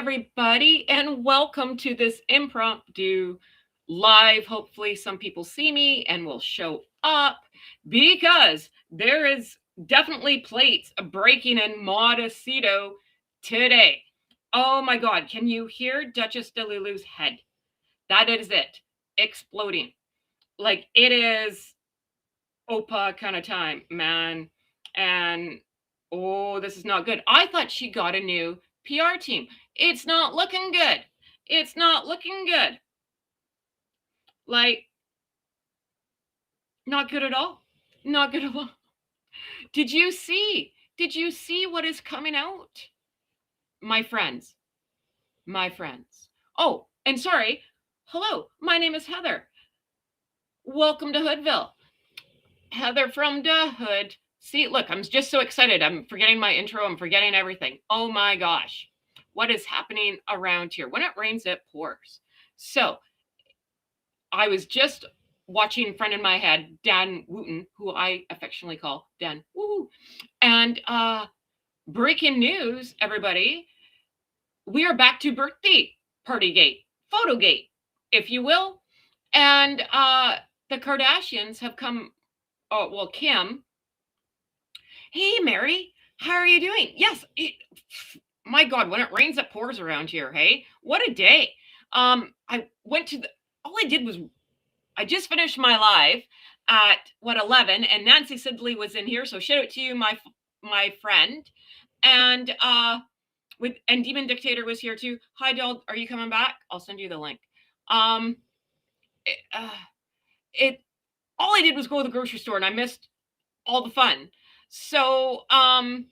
everybody, and welcome to this impromptu live. Hopefully, some people see me and will show up because there is definitely plates breaking in Montecito today. Oh my God, can you hear Duchess DeLulu's head? That is it, exploding. Like it is Opa kind of time, man. And oh, this is not good. I thought she got a new PR team. It's not looking good. It's not looking good. Like, not good at all. Not good at all. Did you see? Did you see what is coming out? My friends. My friends. Oh, and sorry. Hello, my name is Heather. Welcome to Hoodville. Heather from the Hood. See, look, I'm just so excited. I'm forgetting my intro. I'm forgetting everything. Oh my gosh. What is happening around here? When it rains, it pours. So I was just watching friend in my head, Dan Wooten, who I affectionately call Dan Woo. And breaking news, everybody. We are back to birthday partygate, photogate, if you will. And the Kardashians have come. Oh, well, Kim. Hey, Mary, how are you doing? Yes, my God, when it rains, it pours around here. Hey, what a day. I went to all I did was I just finished my live at 11, and Nancy Sidley was in here. So shout out to you, my friend. And Demon Dictator was here too. Hi, Dog, are you coming back? I'll send you the link. All I did was go to the grocery store and I missed all the fun. So, hi,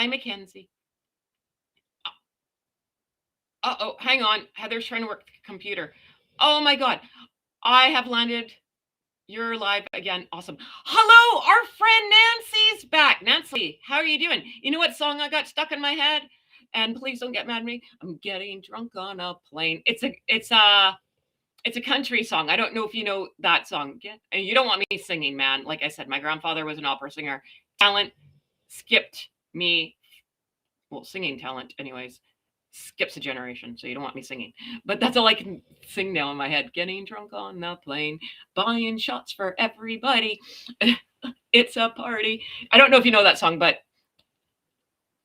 Mackenzie. Uh-oh, hang on. Heather's trying to work the computer. Oh my God. I have landed. You're live again. Awesome. Hello, our friend Nancy's back. Nancy, how are you doing? You know what song I got stuck in my head? And please don't get mad at me. I'm getting drunk on a plane. It's a country song. I don't know if you know that song. And you don't want me singing, man. Like I said, my grandfather was an opera singer. Talent skipped me. Well, singing talent, anyways, skips a generation. So you don't want me singing. But that's all I can sing now in my head. Getting drunk on the plane, buying shots for everybody. It's a party. I don't know if you know that song, but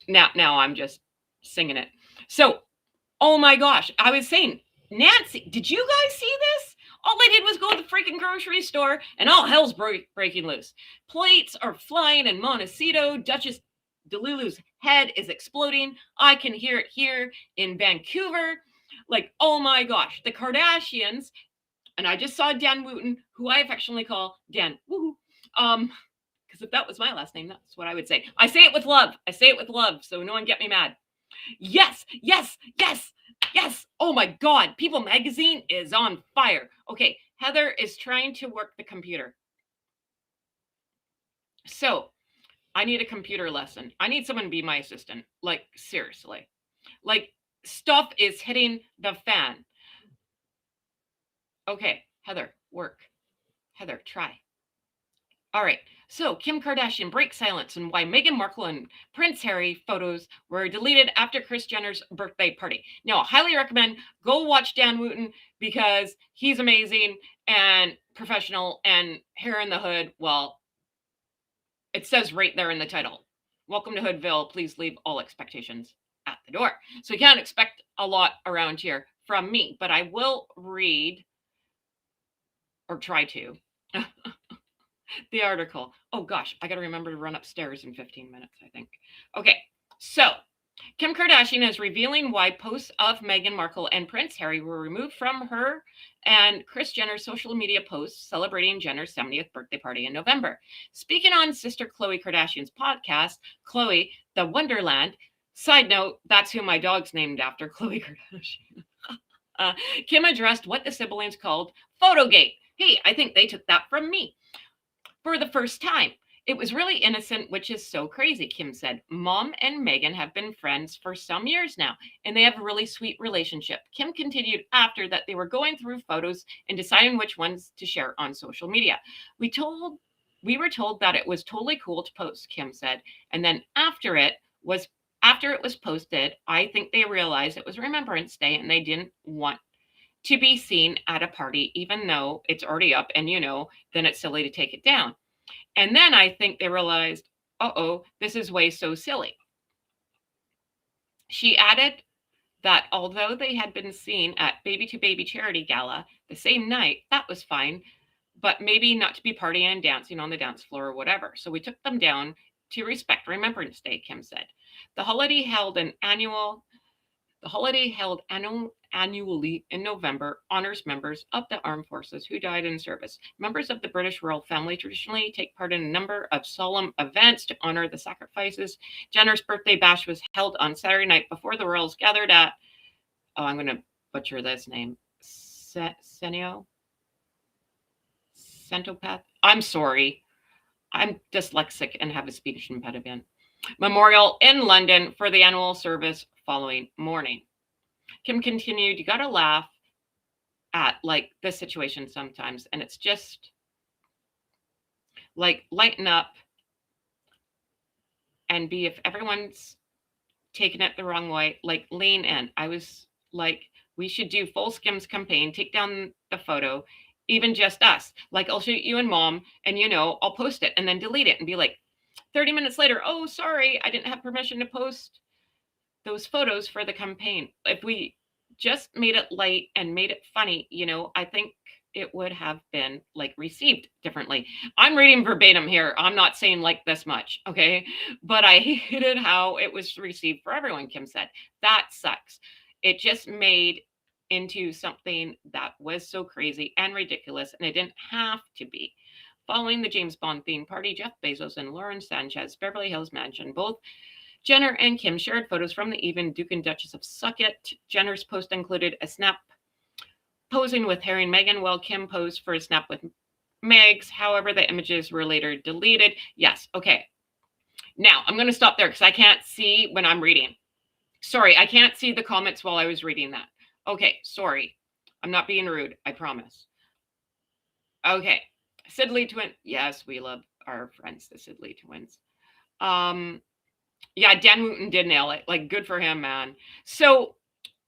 now I'm just singing it. So, oh my gosh, I was saying, Nancy, did you guys see this? All I did was go to the freaking grocery store and all hell's breaking loose. Plates are flying in Montecito. Duchess DeLulu's head is exploding. I can hear it here in Vancouver. Like, oh my gosh, the Kardashians. And I just saw Dan Wooten, who I affectionately call Dan Woo. Because if that was my last name, that's what I would say. I say it with love. I say it with love, so no one get me mad. Yes, yes, yes, yes. Oh my God. People Magazine is on fire. Okay, Heather is trying to work the computer. So I need a computer lesson. I need someone to be my assistant. Like, seriously. Like, stuff is hitting the fan. Okay, Heather, work. Heather, try. All right. So Kim Kardashian breaks silence and why Meghan Markle and Prince Harry photos were deleted after Kris Jenner's birthday party. Now, I highly recommend go watch Dan Wooten because he's amazing and professional and hair in the hood. Well, it says right there in the title. Welcome to Hoodville. Please leave all expectations at the door. So you can't expect a lot around here from me, but I will read or try to. The article. Oh gosh, I got to remember to run upstairs in 15 minutes, I think. Okay, so Kim Kardashian is revealing why posts of Meghan Markle and Prince Harry were removed from her and Kris Jenner's social media posts celebrating Jenner's 70th birthday party in November. Speaking on sister Khloe Kardashian's podcast, Khloe, the Wonderland. Side note, that's who my dog's named after, Khloe Kardashian. Kim addressed what the siblings called photogate. Hey, I think they took that from me. For the first time. It was really innocent, which is so crazy, Kim said. Mom and Meghan have been friends for some years now, and they have a really sweet relationship. Kim continued after that they were going through photos and deciding which ones to share on social media. We were told that it was totally cool to post, Kim said. And then after After it was posted, I think they realized it was Remembrance Day and they didn't want to be seen at a party, even though it's already up and then it's silly to take it down. And then I think they realized, this is way so silly. She added that although they had been seen at Baby to Baby charity gala the same night, that was fine, but maybe not to be partying and dancing on the dance floor or whatever. So we took them down to respect Remembrance Day, Kim said. The holiday held annually in November honors members of the armed forces who died in service. Members of the British royal family traditionally take part in a number of solemn events to honor the sacrifices. Jenner's birthday bash was held on Saturday night before the royals gathered at, I'm going to butcher this name, Centopath. I'm sorry. I'm dyslexic and have a speech impediment. Memorial in London for the annual service following morning. Kim continued, you got to laugh at like this situation sometimes. And it's just like lighten up and be, if everyone's taking it the wrong way, like lean in. I was like, we should do full Skims campaign, take down the photo, even just us. Like I'll shoot you and mom and I'll post it and then delete it and be like 30 minutes later, oh, sorry, I didn't have permission to post those photos for the campaign. If we just made it light and made it funny, I think it would have been like received differently. I'm reading verbatim here. I'm not saying like this much, okay? But I hated how it was received for everyone, Kim said. That sucks. It just made into something that was so crazy and ridiculous, and it didn't have to be. Following the James Bond themed party, Jeff Bezos and Lauren Sanchez Beverly Hills mansion, both Jenner and Kim shared photos from the evening. Duke and Duchess of Sucket. Jenner's post included a snap posing with Harry and Meghan, while Kim posed for a snap with Megs. However, the images were later deleted. Yes, okay. Now, I'm going to stop there because I can't see when I'm reading. Sorry, I can't see the comments while I was reading that. Okay, sorry. I'm not being rude, I promise. Okay, Sidley twin. Yes, we love our friends, the Sidley twins. Yeah, Dan Wooten did nail it. Like, good for him, man. So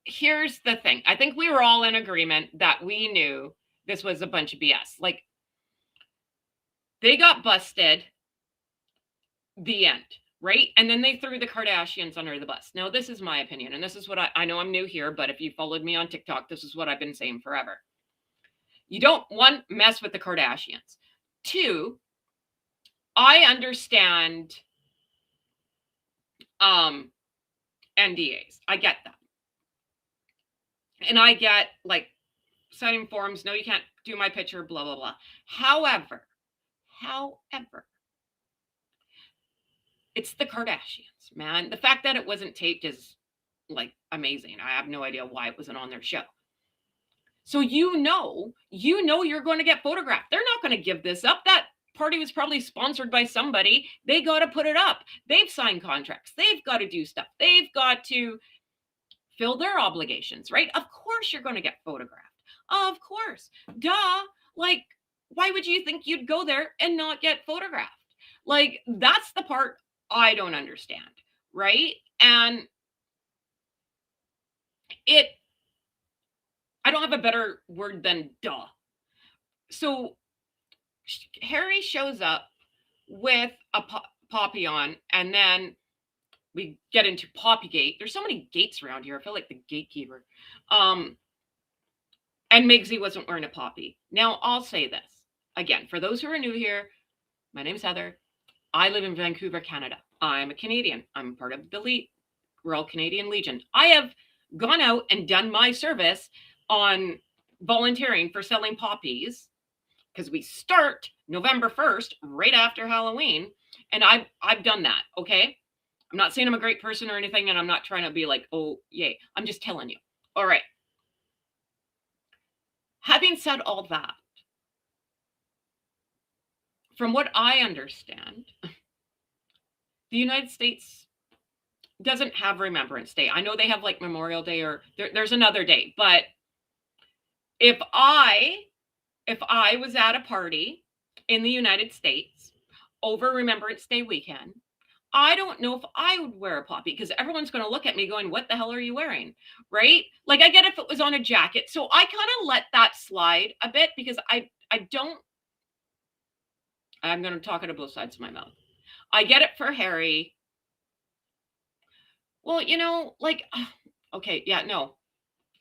here's the thing. I think we were all in agreement that we knew this was a bunch of BS. Like, they got busted, the end, right? And then they threw the Kardashians under the bus. Now, this is my opinion, and this is what I know I'm new here, but if you followed me on TikTok, this is what I've been saying forever. You don't, one, mess with the Kardashians. Two, I understand NDAs. I get that. And I get like signing forms. No, you can't do my picture, blah, blah, blah. However, it's the Kardashians, man. The fact that it wasn't taped is like amazing. I have no idea why it wasn't on their show. So you're going to get photographed. They're not going to give this up. That party was probably sponsored by somebody. They got to put it up. They've signed contracts. They've got to do stuff. They've got to fill their obligations, right? Of course you're going to get photographed. Of course. Duh. Like, why would you think you'd go there and not get photographed? Like, that's the part I don't understand, right? And I don't have a better word than duh. So Harry shows up with a poppy on, and then we get into Poppygate. There's so many gates around here. I feel like the gatekeeper. And Migsy wasn't wearing a poppy. Now, I'll say this. Again, for those who are new here, my name's Heather. I live in Vancouver, Canada. I'm a Canadian. I'm part of the Royal Canadian Legion. I have gone out and done my service on volunteering for selling poppies because we start November 1st, right after Halloween. And I've done that, okay? I'm not saying I'm a great person or anything, and I'm not trying to be like, oh, yay. I'm just telling you. All right. Having said all that, from what I understand, the United States doesn't have Remembrance Day. I know they have like Memorial Day or there's another day, but if I was at a party in the United States over Remembrance Day weekend, I don't know if I would wear a poppy because everyone's going to look at me going, "What the hell are you wearing?" Right? Like I get if it was on a jacket. So I kind of let that slide a bit because I don't I'm going to talk out of both sides of my mouth. I get it for Harry. Well, like okay, yeah, no.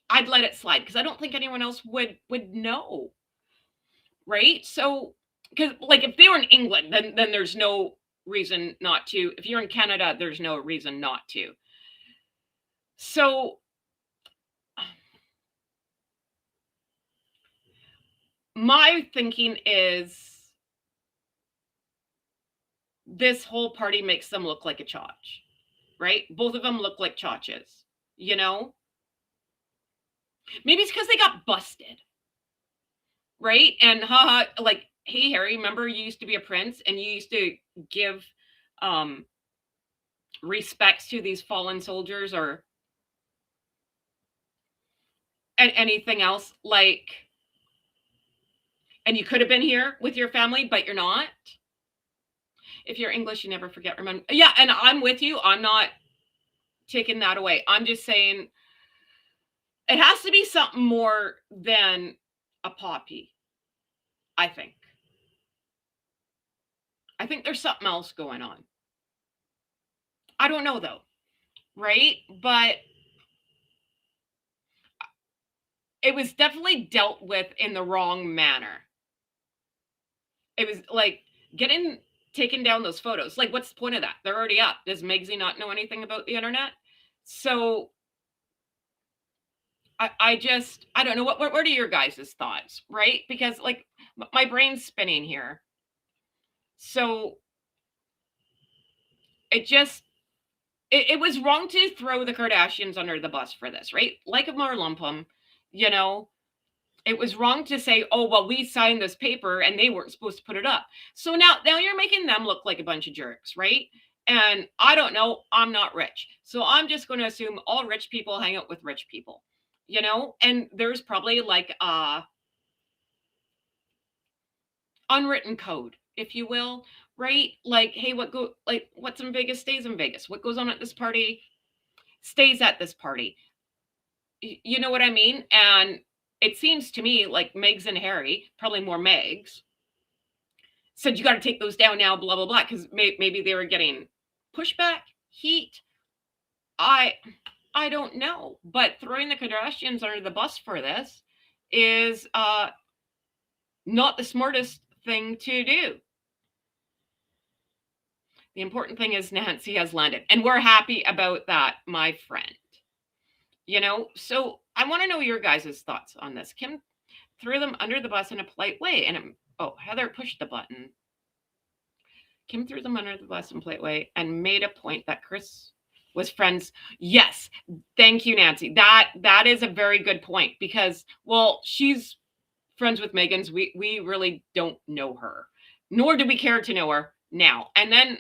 I'd let it slide because I don't think anyone else would know, right? So because like if they were in England, then there's no reason not to. If you're in Canada, there's no reason not to. So my thinking is this whole party makes them look like a chotch, right? Both of them look like chotches, you know? Maybe it's because they got busted, right? And haha, like, hey Harry, remember you used to be a prince and you used to give um respects to these fallen soldiers or anything else like, and you could have been here with your family but you're not. If you're English you never forget, remember. Yeah, and I'm with you, I'm not taking that away, I'm just saying it has to be something more than a poppy. I think there's something else going on. I don't know though, right? But it was definitely dealt with in the wrong manner. It was like getting taken down those photos. Like, what's the point of that? They're already up. Does Megsy not know anything about the internet? So I don't know what are your guys' thoughts, right? Because like my brain's spinning here. So it was wrong to throw the Kardashians under the bus for this, right? Like a Marlumpum, you know, it was wrong to say, oh, well, we signed this paper and they weren't supposed to put it up. So now you're making them look like a bunch of jerks, right? And I don't know, I'm not rich. So I'm just going to assume all rich people hang out with rich people, and there's probably like unwritten code, if you will, right? Like, hey, what's in Vegas stays in Vegas. What goes on at this party stays at this party. You know what I mean? And it seems to me like Megs and Harry, probably more Megs, said you got to take those down now, blah blah blah, because maybe they were getting pushback, heat. I don't know, but throwing the Kardashians under the bus for this is not the smartest thing to do. The important thing is Nancy has landed, and we're happy about that, my friend. So I want to know your guys' thoughts on this. Kim threw them under the bus in a polite way, and Heather pushed the button. Kim threw them under the bus in a polite way and made a point that Chris was friends. Yes, thank you, Nancy. That is a very good point because, well, she's friends with Meghan's. We really don't know her, nor do we care to know her now. And then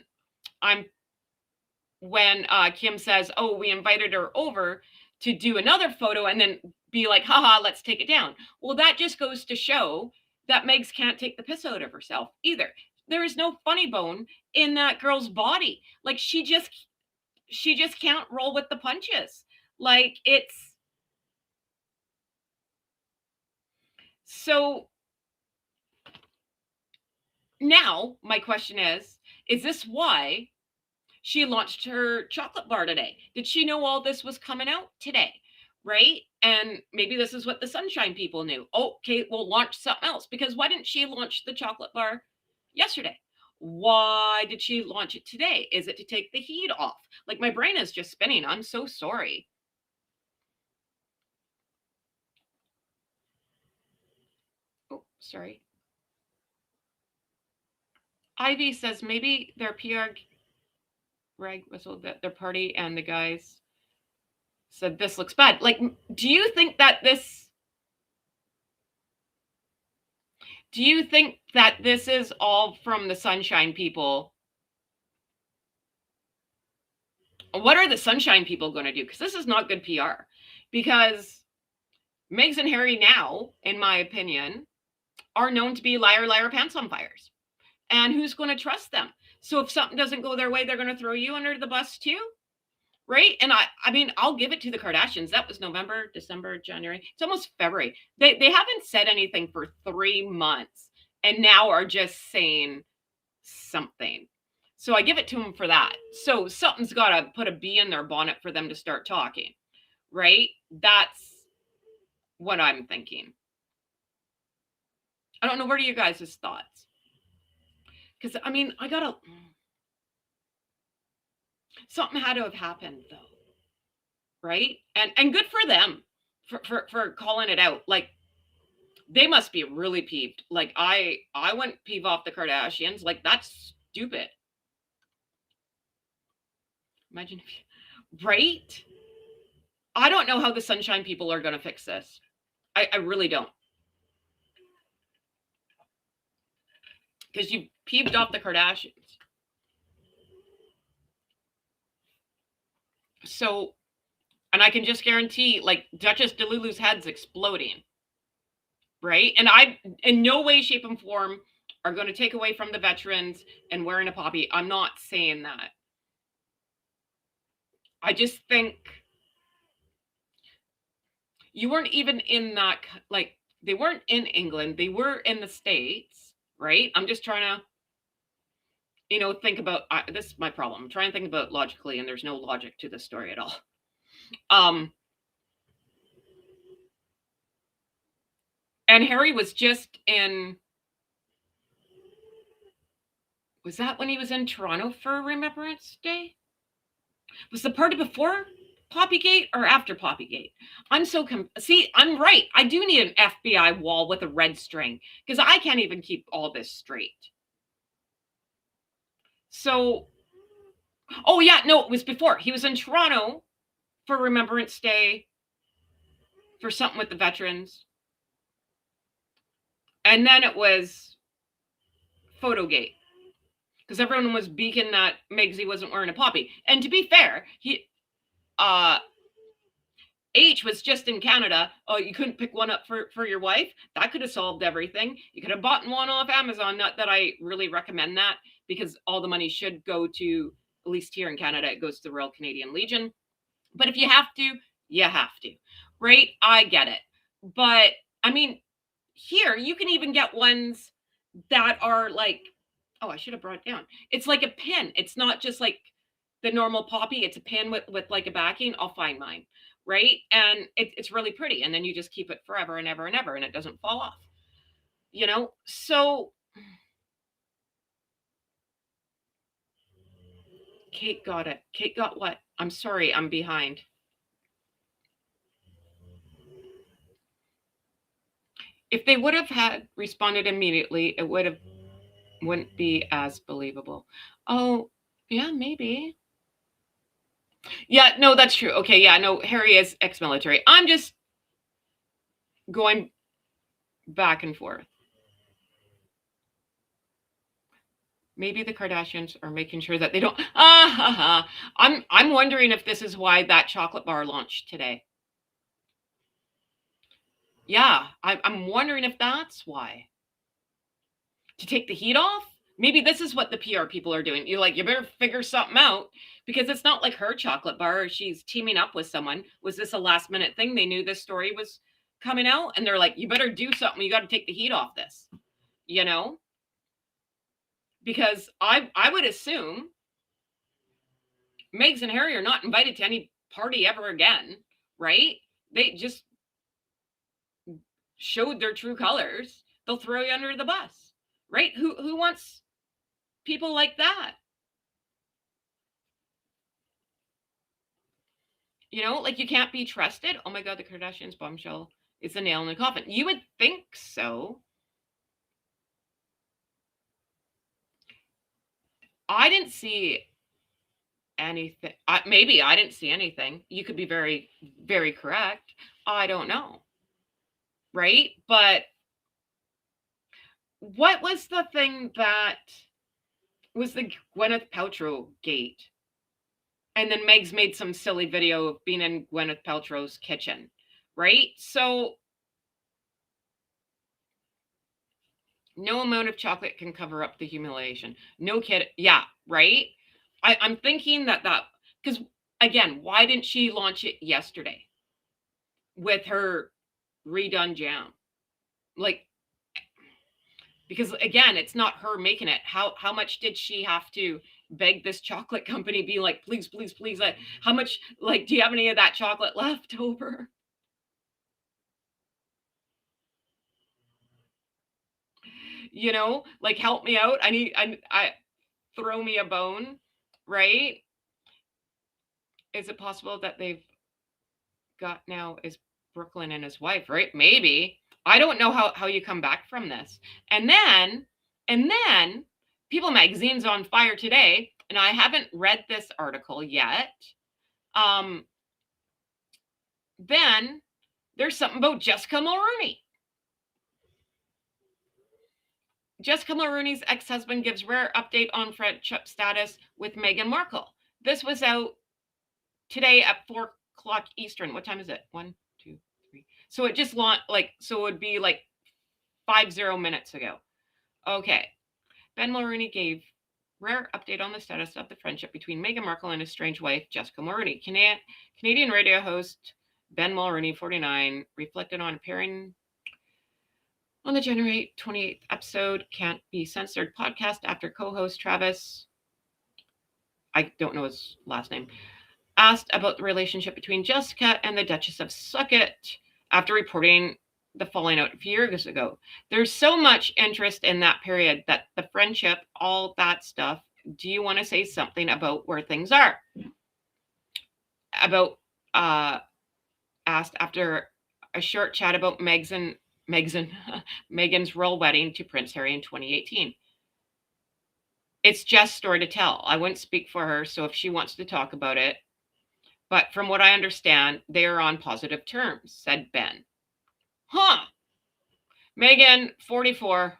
when Kim says, "Oh, we invited her over to do another photo," and then be like, "Haha, let's take it down." Well, that just goes to show that Megs can't take the piss out of herself either. There is no funny bone in that girl's body. Like she just can't roll with the punches. Like it's so now my question is this why she launched her chocolate bar today? Did she know all this was coming out today? Right? And maybe this is what the Sunshine people knew. Okay, we'll launch something else. Because why didn't she launch the chocolate bar yesterday? Why did she launch it today? Is it to take the heat off? Like my brain is just spinning. I'm so sorry. Oh, sorry. Ivy says maybe their PR rag whistled at their party and the guys said this looks bad. Like, do you think that this is all from the Sunshine people? What are the Sunshine people going to do? Because this is not good PR. Because Megs and Harry now, in my opinion, are known to be liar, liar, pants on fires. And who's going to trust them? So if something doesn't go their way, they're going to throw you under the bus too, right? And I mean, I'll give it to the Kardashians. That was November, December, January. It's almost February. They haven't said anything for 3 months, and now are just saying something. So I give it to them for that. So something's got to put a bee in their bonnet for them to start talking, right? That's what I'm thinking. I don't know. What are you guys' thoughts? Because I mean, something had to have happened though, right? And good for them for calling it out. Like, they must be really peeved. Like, I wouldn't peeve off the Kardashians. Like, that's stupid. Imagine if you, right? I don't know how the Sunshine people are going to fix this. I really don't. Because you peeved off the Kardashians. So, and I can just guarantee, like, Duchess DeLulu's head's exploding. Right? And I, in no way, shape, and form, are going to take away from the veterans and wearing a poppy. I'm not saying that. I just think you weren't even in that, like, they weren't in England. They were in the States, right? I'm just trying to, think about, this is my problem. I'm trying to think about logically, and there's no logic to this story at all. And Harry was just in, was that when he was in Toronto for Remembrance Day? Was the party before Poppygate or after Poppygate? I'm so see, I'm right. I do need an FBI wall with a red string because I can't even keep all this straight. So, oh yeah, no, it was before. He was in Toronto for Remembrance Day for something with the veterans. And then it was photogate because everyone was beaking that Megsy wasn't wearing a poppy. And to be fair, H was just in Canada. Oh, you couldn't pick one up for your wife? That could have solved everything. You could have bought one off Amazon. Not that I really recommend that, because all the money should go to, at least here in Canada, it goes to the Royal Canadian Legion. But if you have to, you have to, right? I get it. But I mean, here you can even get ones that are like, oh, I should have brought it down. It's like a pin. It's not just like the normal poppy. It's a pin with like a backing. I'll find mine, right? And it's really pretty. And then you just keep it forever and ever and ever, and it doesn't fall off, So Kate got it. Kate got what? I'm sorry, I'm behind. If they would have had responded immediately, it wouldn't be as believable. Oh, yeah, maybe. Yeah, no, that's true. Okay, yeah, no, Harry is ex-military. I'm just going back and forth. Maybe the Kardashians are making sure that they don't. I'm wondering if this is why that chocolate bar launched today. Yeah, I'm wondering if that's why. To take the heat off? Maybe this is what the PR people are doing. You better figure something out, because it's not like her chocolate bar, or she's teaming up with someone. Was this a last minute thing? They knew this story was coming out, and they're like, you better do something. You got to take the heat off this, because I would assume Megs and Harry are not invited to any party ever again, right? They just showed their true colors. They'll throw you under the bus, right? Who wants people like that? Like, you can't be trusted. Oh my God, the Kardashians bombshell is a nail in the coffin. You would think so. I didn't see anything. Maybe I didn't see anything. You could be very, very correct. I don't know. Right? But what was the thing that was the Gwyneth Paltrow gate? And then Megs made some silly video of being in Gwyneth Paltrow's kitchen, right? So No amount of chocolate can cover up the humiliation. No kid. Yeah, right? I'm thinking that because again, why didn't she launch it yesterday with her redone jam? Like, because again, it's not her making it. How much did she have to beg this chocolate company, be like, please, please, please, how much, like, do you have any of that chocolate left over? Like, help me out. I throw me a bone, right? Is it possible that they've got now is Brooklyn and his wife, right? Maybe. I don't know how you come back from this. And then People Magazine's on fire today, and I haven't read this article yet. Um, then there's something about Jessica Mulroney. Jessica Mulroney's ex-husband gives rare update on friendship status with Meghan Markle. This was out today at 4 o'clock Eastern. What time is it? 1, 2, 3. So it just launched, so it would be like 50 minutes ago. Okay. Ben Mulroney gave rare update on the status of the friendship between Meghan Markle and his strange wife, Jessica Mulroney. Canadian radio host Ben Mulroney, 49, reflected on appearing on the January 28th episode Can't Be Censored podcast after co-host Travis, I don't know his last name, asked about the relationship between Jessica and the Duchess of Sussex after reporting the falling out a few years ago. There's so much interest in that period, that the friendship, all that stuff. Do you want to say something about where things are? About asked after a short chat about Meghan's royal wedding to Prince Harry in 2018. It's Jess' story to tell. I wouldn't speak for her, so if she wants to talk about it. But from what I understand, they are on positive terms, said Ben. Huh. Meghan, 44.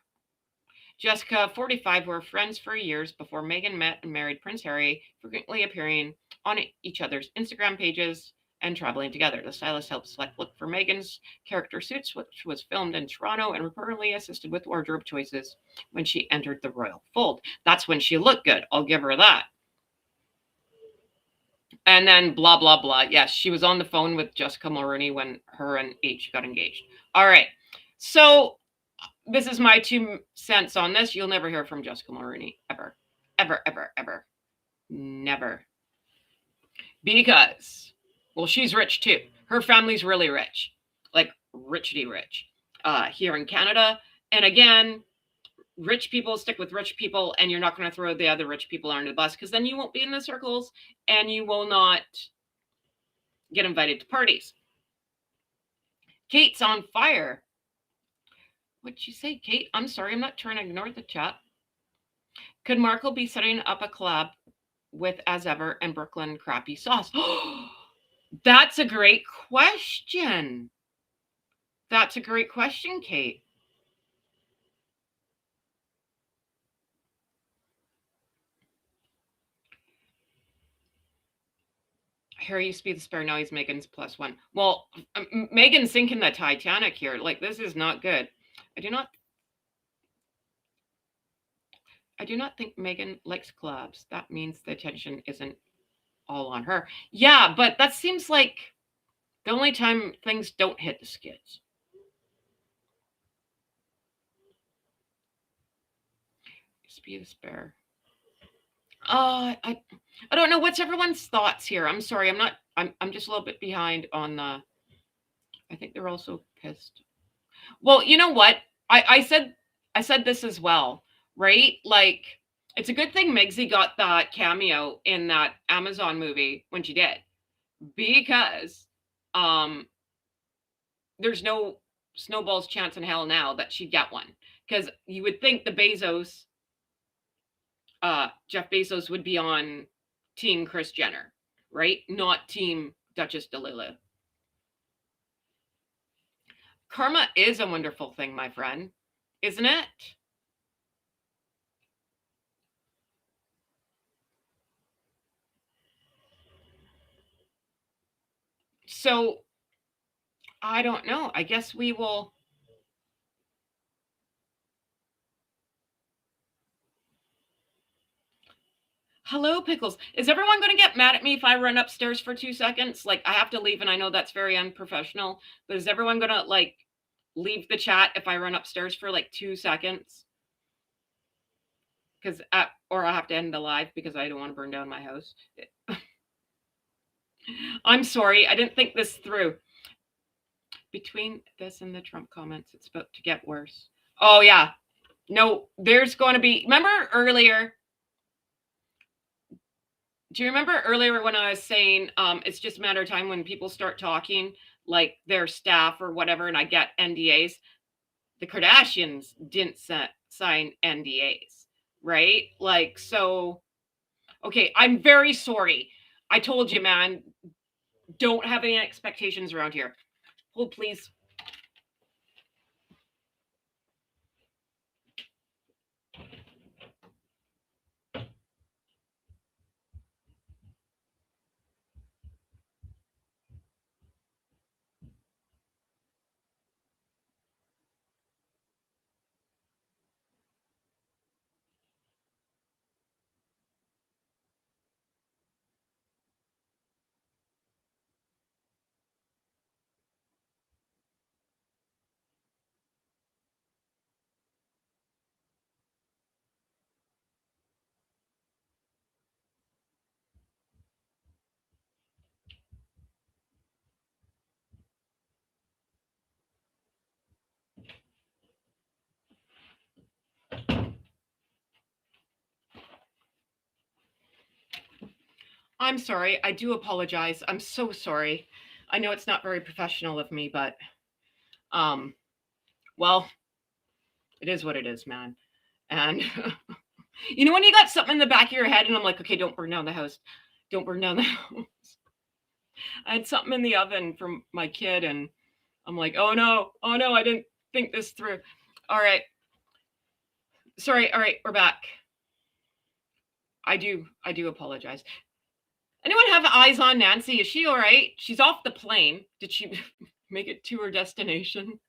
Jessica, 45, were friends for years before Meghan met and married Prince Harry, frequently appearing on each other's Instagram pages and traveling together. The stylist helped select look for Meghan's character suits, which was filmed in Toronto, and reportedly assisted with wardrobe choices when she entered the royal fold. That's when she looked good. I'll give her that. And then blah, blah, blah. Yes, she was on the phone with Jessica Mulroney when her and H got engaged. All right. So this is my 2 cents on this. You'll never hear from Jessica Mulroney, ever. Ever, ever, ever. Never. Because, well, she's rich too. Her family's really rich. Like, richity rich. Here in Canada. And again, rich people stick with rich people, and you're not going to throw the other rich people under the bus, because then you won't be in the circles and you will not get invited to parties. Kate's on fire. What'd you say, Kate? I'm sorry, I'm not trying to ignore the chat. Could Markle be setting up a collab with As Ever and Brooklyn Crappy Sauce? That's a great question. That's a great question, Kate. Harry used to be the spare, now he's Meghan's +1. Well, Meghan's sinking the Titanic here. Like, this is not good. I do not think Meghan likes collabs. That means the attention isn't all on her. Yeah, but that seems like the only time things don't hit the skids. Used to be the spare. I don't know. What's everyone's thoughts here? I'm sorry. I'm just a little bit behind on the. I think they're also pissed. Well, you know what? I said this as well, right? Like, it's a good thing Migsy got that cameo in that Amazon movie when she did, because there's no snowball's chance in hell now that she'd get one, because you would think the Jeff Bezos would be on Team Kris Jenner, right? Not Team Duchess DeLillo. Karma is a wonderful thing, my friend, isn't it? So I don't know. I guess we will. Hello, Pickles. Is everyone going to get mad at me if I run upstairs for 2 seconds? Like, I have to leave, and I know that's very unprofessional, but is everyone going to, like, leave the chat if I run upstairs for, like, 2 seconds? Or I have to end the live because I don't want to burn down my house. I'm sorry. I didn't think this through. Between this and the Trump comments, it's about to get worse. Oh, yeah. No, there's going to be... Remember earlier... Do you remember earlier when I was saying it's just a matter of time when people start talking, like their staff or whatever, and I get NDAs? The Kardashians didn't sign NDAs, right? Like, so, okay, I'm very sorry. I told you, man, don't have any expectations around here. Hold, please. I'm sorry. I do apologize. I'm so sorry. I know it's not very professional of me, but well, it is what it is, man. And you know when you got something in the back of your head and I'm like, okay, don't burn down the house. Don't burn down the house. I had something in the oven from my kid and I'm like, oh no, I didn't think this through. All right. Sorry. All right, we're back. I do apologize. Anyone have eyes on Nancy? Is she all right? She's off the plane. Did she make it to her destination?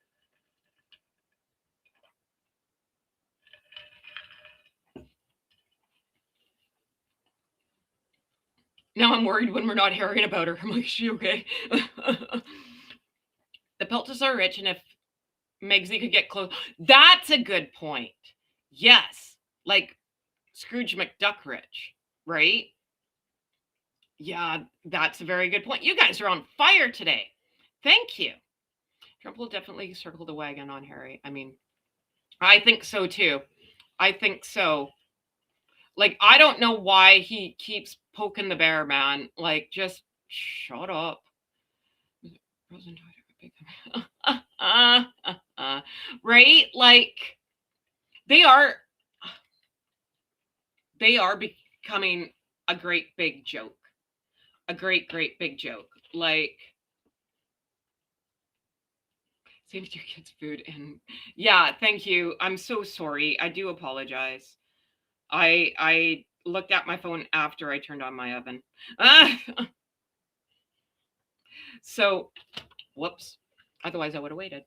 Now I'm worried when we're not hearing about her. I'm like, is she okay? The Peltas are rich, and if Megsy could get close, that's a good point. Yes, like Scrooge McDuck rich, right? Yeah, that's a very good point. You guys are on fire today. Thank you. Trump will definitely circle the wagon on Harry. I mean, I think so too. I think so. Like, I don't know why he keeps poking the bear, man. Like, just shut up. Right? Like, they are becoming a great big joke. A great big joke. Like, saved your kids' food and yeah, thank you. I'm so sorry. I do apologize. I looked at my phone after I turned on my oven. So, whoops. Otherwise, I would have waited.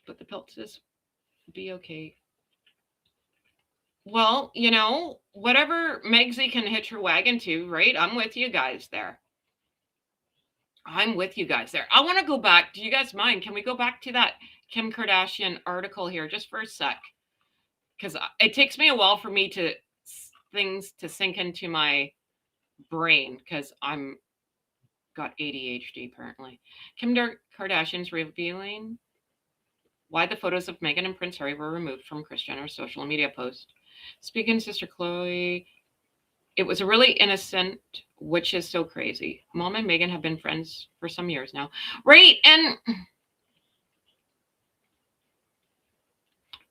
But the Peltzes be okay. Well, you know, whatever Megsy can hitch her wagon to, right? I'm with you guys there. I'm with you guys there. I want to go back. Do you guys mind? Can we go back to that Kim Kardashian article here just for a sec? Because it takes me a while for me to things to sink into my brain because I'm got ADHD apparently. Kim Kardashian's revealing why the photos of Meghan and Prince Harry were removed from Kris Jenner's social media post. Speaking to Sister Khloe, it was a really innocent, which is so crazy. Mom and Meghan have been friends for some years now. Right, and we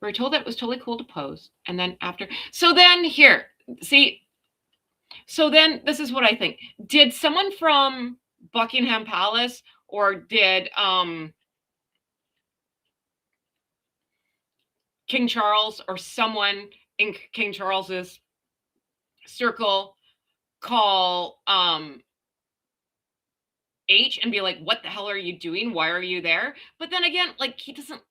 were told that it was totally cool to post. And then after, so then here, see, so then this is what I think. Did someone from Buckingham Palace or did King Charles or someone in King Charles's circle call H and be like, what the hell are you doing? Why are you there? But then again, like he doesn't,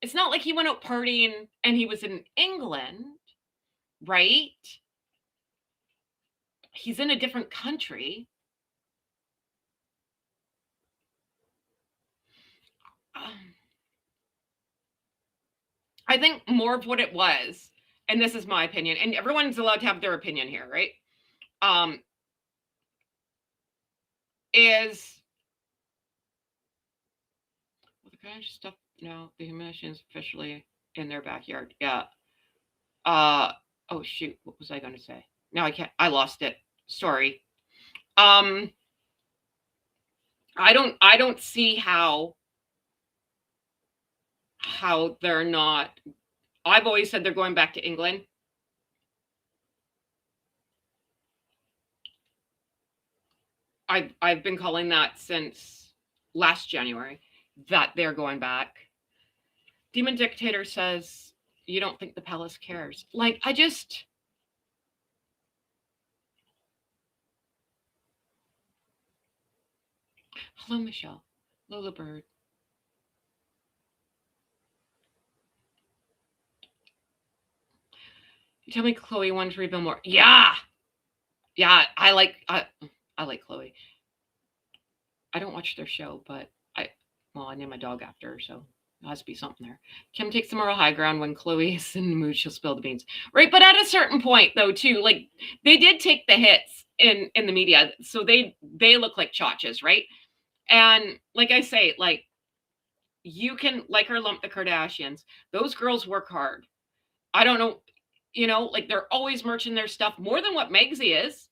it's not like he went out partying and he was in England, right? he's in a different country. I think more of what it was, and this is my opinion, and everyone's allowed to have their opinion here, right? Is well, the kind of stuff now the humiliation is officially in their backyard. Yeah. Oh shoot, what was I going to say? Now I lost it. Sorry. I don't see how they're not. I've always said they're going back to England. I've been calling that since last January that they're going back. Demon Dictator says you don't think the palace cares. Like, I just. Hello, Michelle. Lola Bird. You tell me Khloe wanted to rebuild more. Yeah. Yeah, I like Khloe. I don't watch their show, but I named my dog after her, so there has to be something there. Kim takes the moral high ground when Khloe is in the mood, she'll spill the beans. Right, but at a certain point though, too, like they did take the hits in the media, so they look like chotches, right? And like I say, like you can like or lump the Kardashians. Those girls work hard. I don't know, like they're always merching their stuff more than what Megsy is.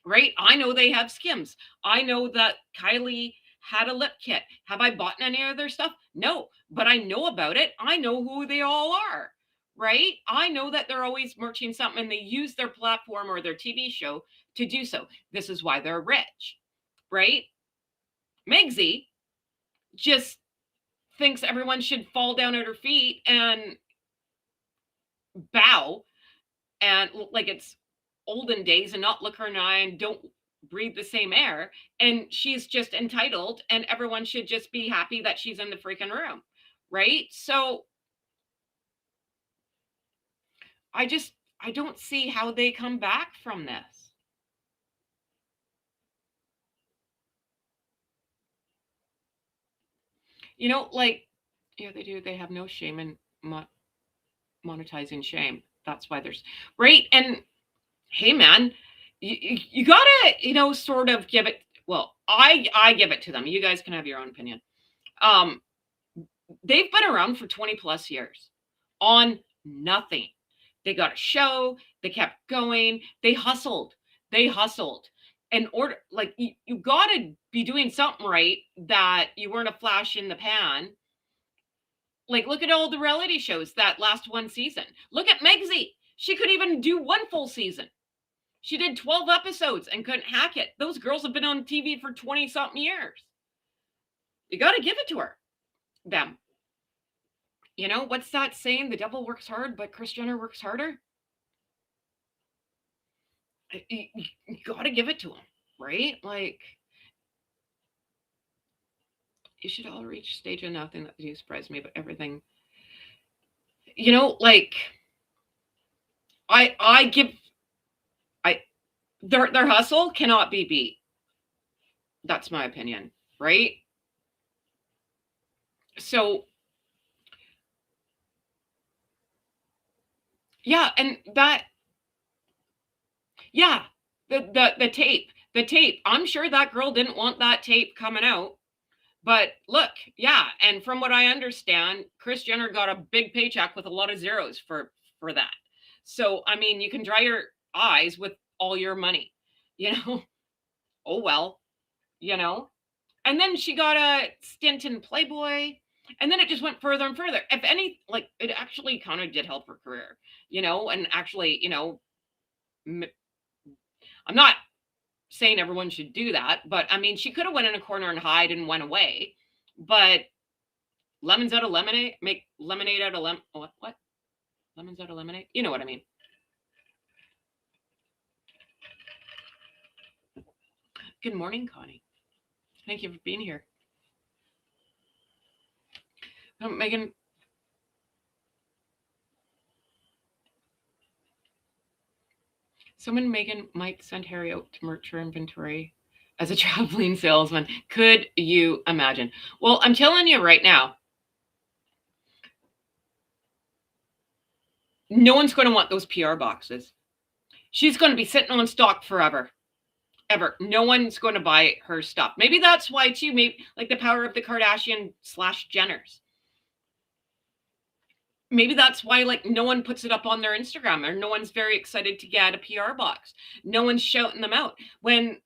Right? I know they have Skims. I know that Kylie had a lip kit. Have I bought any of their stuff? No, but I know about it. I know who they all are. Right? I know that they're always merching something and they use their platform or their TV show to do so. This is why they're rich. Right? Megsy just thinks everyone should fall down at her feet and bow and like it's olden days and not look her in the eye and don't breathe the same air. And she's just entitled and everyone should just be happy that she's in the freaking room. Right? So I don't see how they come back from this. Like, yeah, they do. They have no shame in monetizing shame. That's why there's right. And hey, man, you gotta, sort of give it. Well, I give it to them. You guys can have your own opinion. They've been around for 20 plus years on nothing. They got a show, they kept going, they hustled. In order, like, you got to be doing something right that you weren't a flash in the pan. Like, look at all the reality shows that last one season. Look at Megsy. She could even do one full season. She did 12 episodes and couldn't hack it. Those girls have been on TV for 20 something years. You got to give it to them. What's that saying? The devil works hard, but Kris Jenner works harder. You got to give it to him, right? Like, you should all reach stage of nothing that you surprised me, but everything. Like, their hustle cannot be beat. That's my opinion, right? So, yeah, and that, yeah, the tape. I'm sure that girl didn't want that tape coming out. But look, yeah, and from what I understand, Kris Jenner got a big paycheck with a lot of zeros for that. So, I mean, you can dry your eyes with all your money, Oh, well, And then she got a stint in Playboy, and then it just went further and further. If any, like, it actually kind of did help her career, and actually, I'm not saying everyone should do that, but I mean, she could have went in a corner and hide and went away, but lemons out of lemonade, make lemonade out of what? Lemons out of lemonade? You know what I mean. Good morning, Connie. Thank you for being here. Meghan. Someone Meghan might send Harry out to merch her inventory as a traveling salesman. Could you imagine? Well, I'm telling you right now, no one's going to want those PR boxes. She's going to be sitting on stock forever. Ever. No one's going to buy her stuff. Maybe that's why too, maybe like the power of the Kardashian / Jenners. Maybe that's why like no one puts it up on their Instagram, or no one's very excited to get a PR box. No one's shouting them out. When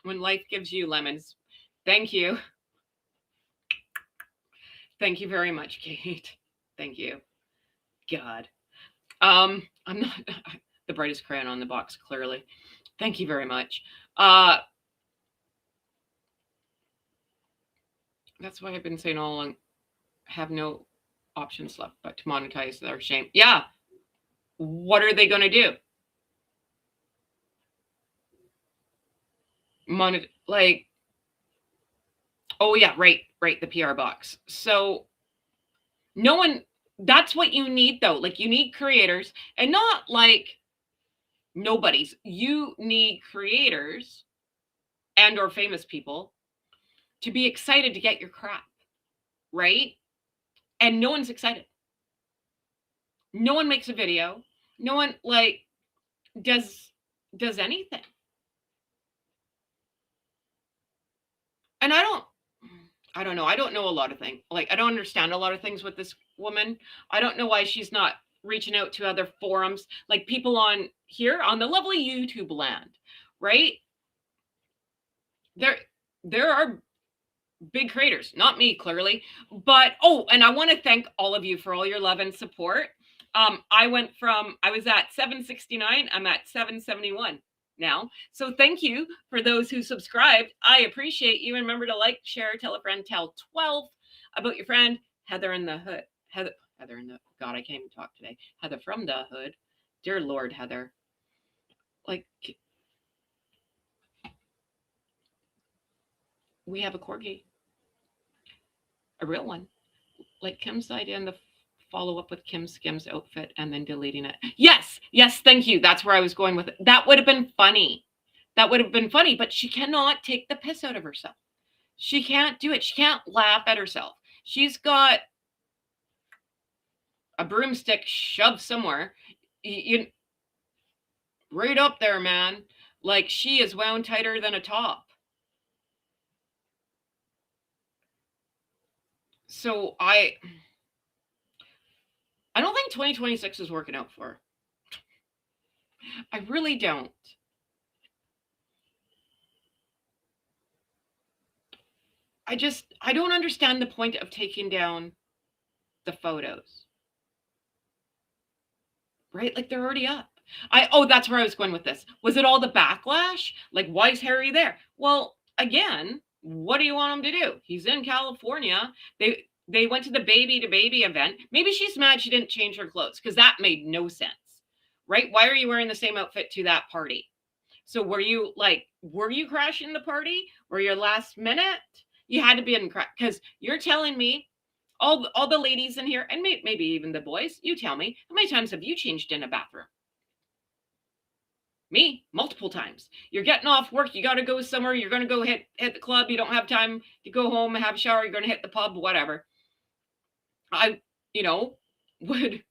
life gives you lemons. Thank you. Thank you very much, Kate. Thank you. God. I'm not the brightest crayon on the box, clearly. Thank you very much. That's why I've been saying all along, have no options left but to monetize their shame. Yeah. What are they going to do? Like, oh yeah, right, the PR box. So no one, that's what you need though. Like you need creators, and not like nobody's. You need creators and or famous people to be excited to get your crap, right? And no one's excited. No one makes a video. No one like does anything. And I don't know. I don't know a lot of things. Like I don't understand a lot of things with this woman. I don't know why she's not reaching out to other forums, like people on here on the lovely YouTube land, right? There are big creators, not me clearly, but and I want to thank all of you for all your love and support. I was at 769, I'm at 771 now. So thank you for those who subscribed. I appreciate you. And remember to like, share, tell a friend, tell 12 about your friend Heather in the Hood. Heather in the God, I can't even talk today. Heather from the Hood. Dear Lord, Heather. Like, we have a corgi, a real one. Like Kim's idea in the follow up with Kim Skim's outfit and then deleting it. Yes, thank you. That's where I was going with it. That would have been funny. But she cannot take the piss out of herself. She can't do it. She can't laugh at herself. She's got a broomstick shoved somewhere. You right up there, man. Like she is wound tighter than a top. So I don't think 2026 is working out for her. I really don't. I don't understand the point of taking down the photos. Right? Like they're already up. That's where I was going with this. Was it all the backlash? Like, why is Harry there? Well, again, what do you want him to do? He's in California. They went to the baby to baby event. Maybe she's mad she didn't change her clothes because that made no sense. Right? Why are you wearing the same outfit to that party? So were you crashing the party? Were you last minute? You had to be in crash because you're telling me all the ladies in here, and maybe even the boys, you tell me, how many times have you changed in a bathroom? Me, multiple times. You're getting off work, you got to go somewhere, you're going to go hit the club, you don't have time to go home and have a shower, you're going to hit the pub, whatever. I, would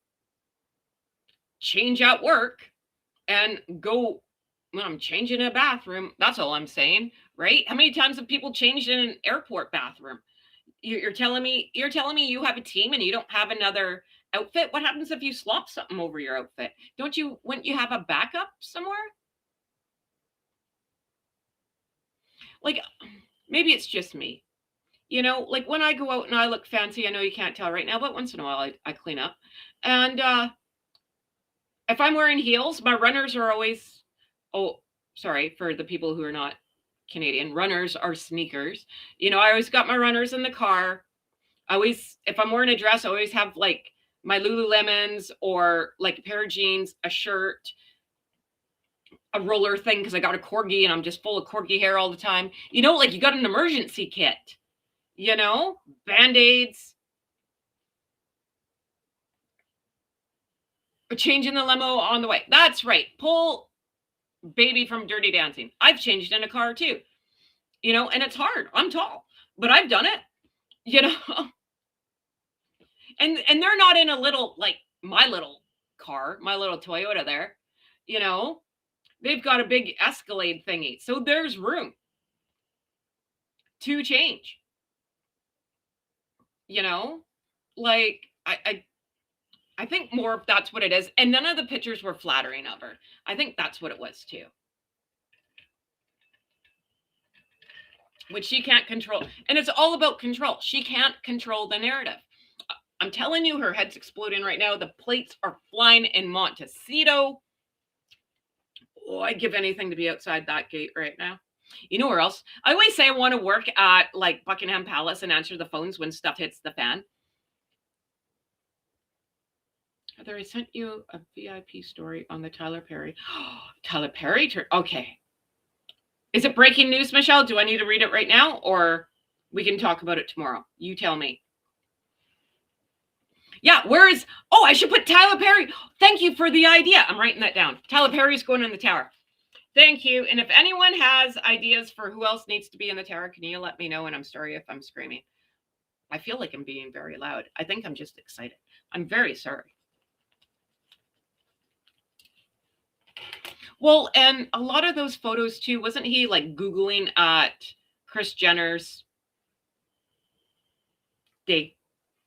change at work and go when I'm changing in a bathroom. That's all I'm saying, right? How many times have people changed in an airport bathroom? You're telling me you have a team and you don't have another outfit? What happens if you swap something over your outfit? Wouldn't you have a backup somewhere? Like, maybe it's just me. Like when I go out and I look fancy, I know you can't tell right now, but once in a while I clean up. And if I'm wearing heels, my runners are always, sorry for the people who are not Canadian, runners are sneakers. I always got my runners in the car. If I'm wearing a dress, I always have like my Lululemons or like a pair of jeans, a shirt, a roller thing because I got a corgi and I'm just full of corgi hair all the time. Like you got an emergency kit, Band-Aids. Changing the limo on the way. That's right. Pull baby from Dirty Dancing. I've changed in a car too. And it's hard. I'm tall, but I've done it. You know, and they're not in a little like my little car, my little Toyota there. They've got a big Escalade thingy, so there's room to change. Like I think more if that's what it is. And none of the pictures were flattering of her. I think that's what it was too. Which she can't control. And it's all about control. She can't control the narrative. I'm telling you, her head's exploding right now. The plates are flying in Montecito. Oh, I'd give anything to be outside that gate right now. You know where else? I always say I want to work at like Buckingham Palace and answer the phones when stuff hits the fan. Heather, I sent you a VIP story on the Tyler Perry. Tyler Perry? Okay. Is it breaking news, Michelle? Do I need to read it right now or we can talk about it tomorrow? You tell me. Yeah, I should put Tyler Perry. Thank you for the idea. I'm writing that down. Tyler Perry's going in the tower. Thank you. And if anyone has ideas for who else needs to be in the tower, can you let me know? And I'm sorry if I'm screaming. I feel like I'm being very loud. I think I'm just excited. I'm very sorry. Well, and a lot of those photos too, wasn't he like Googling at Kris Jenner's day?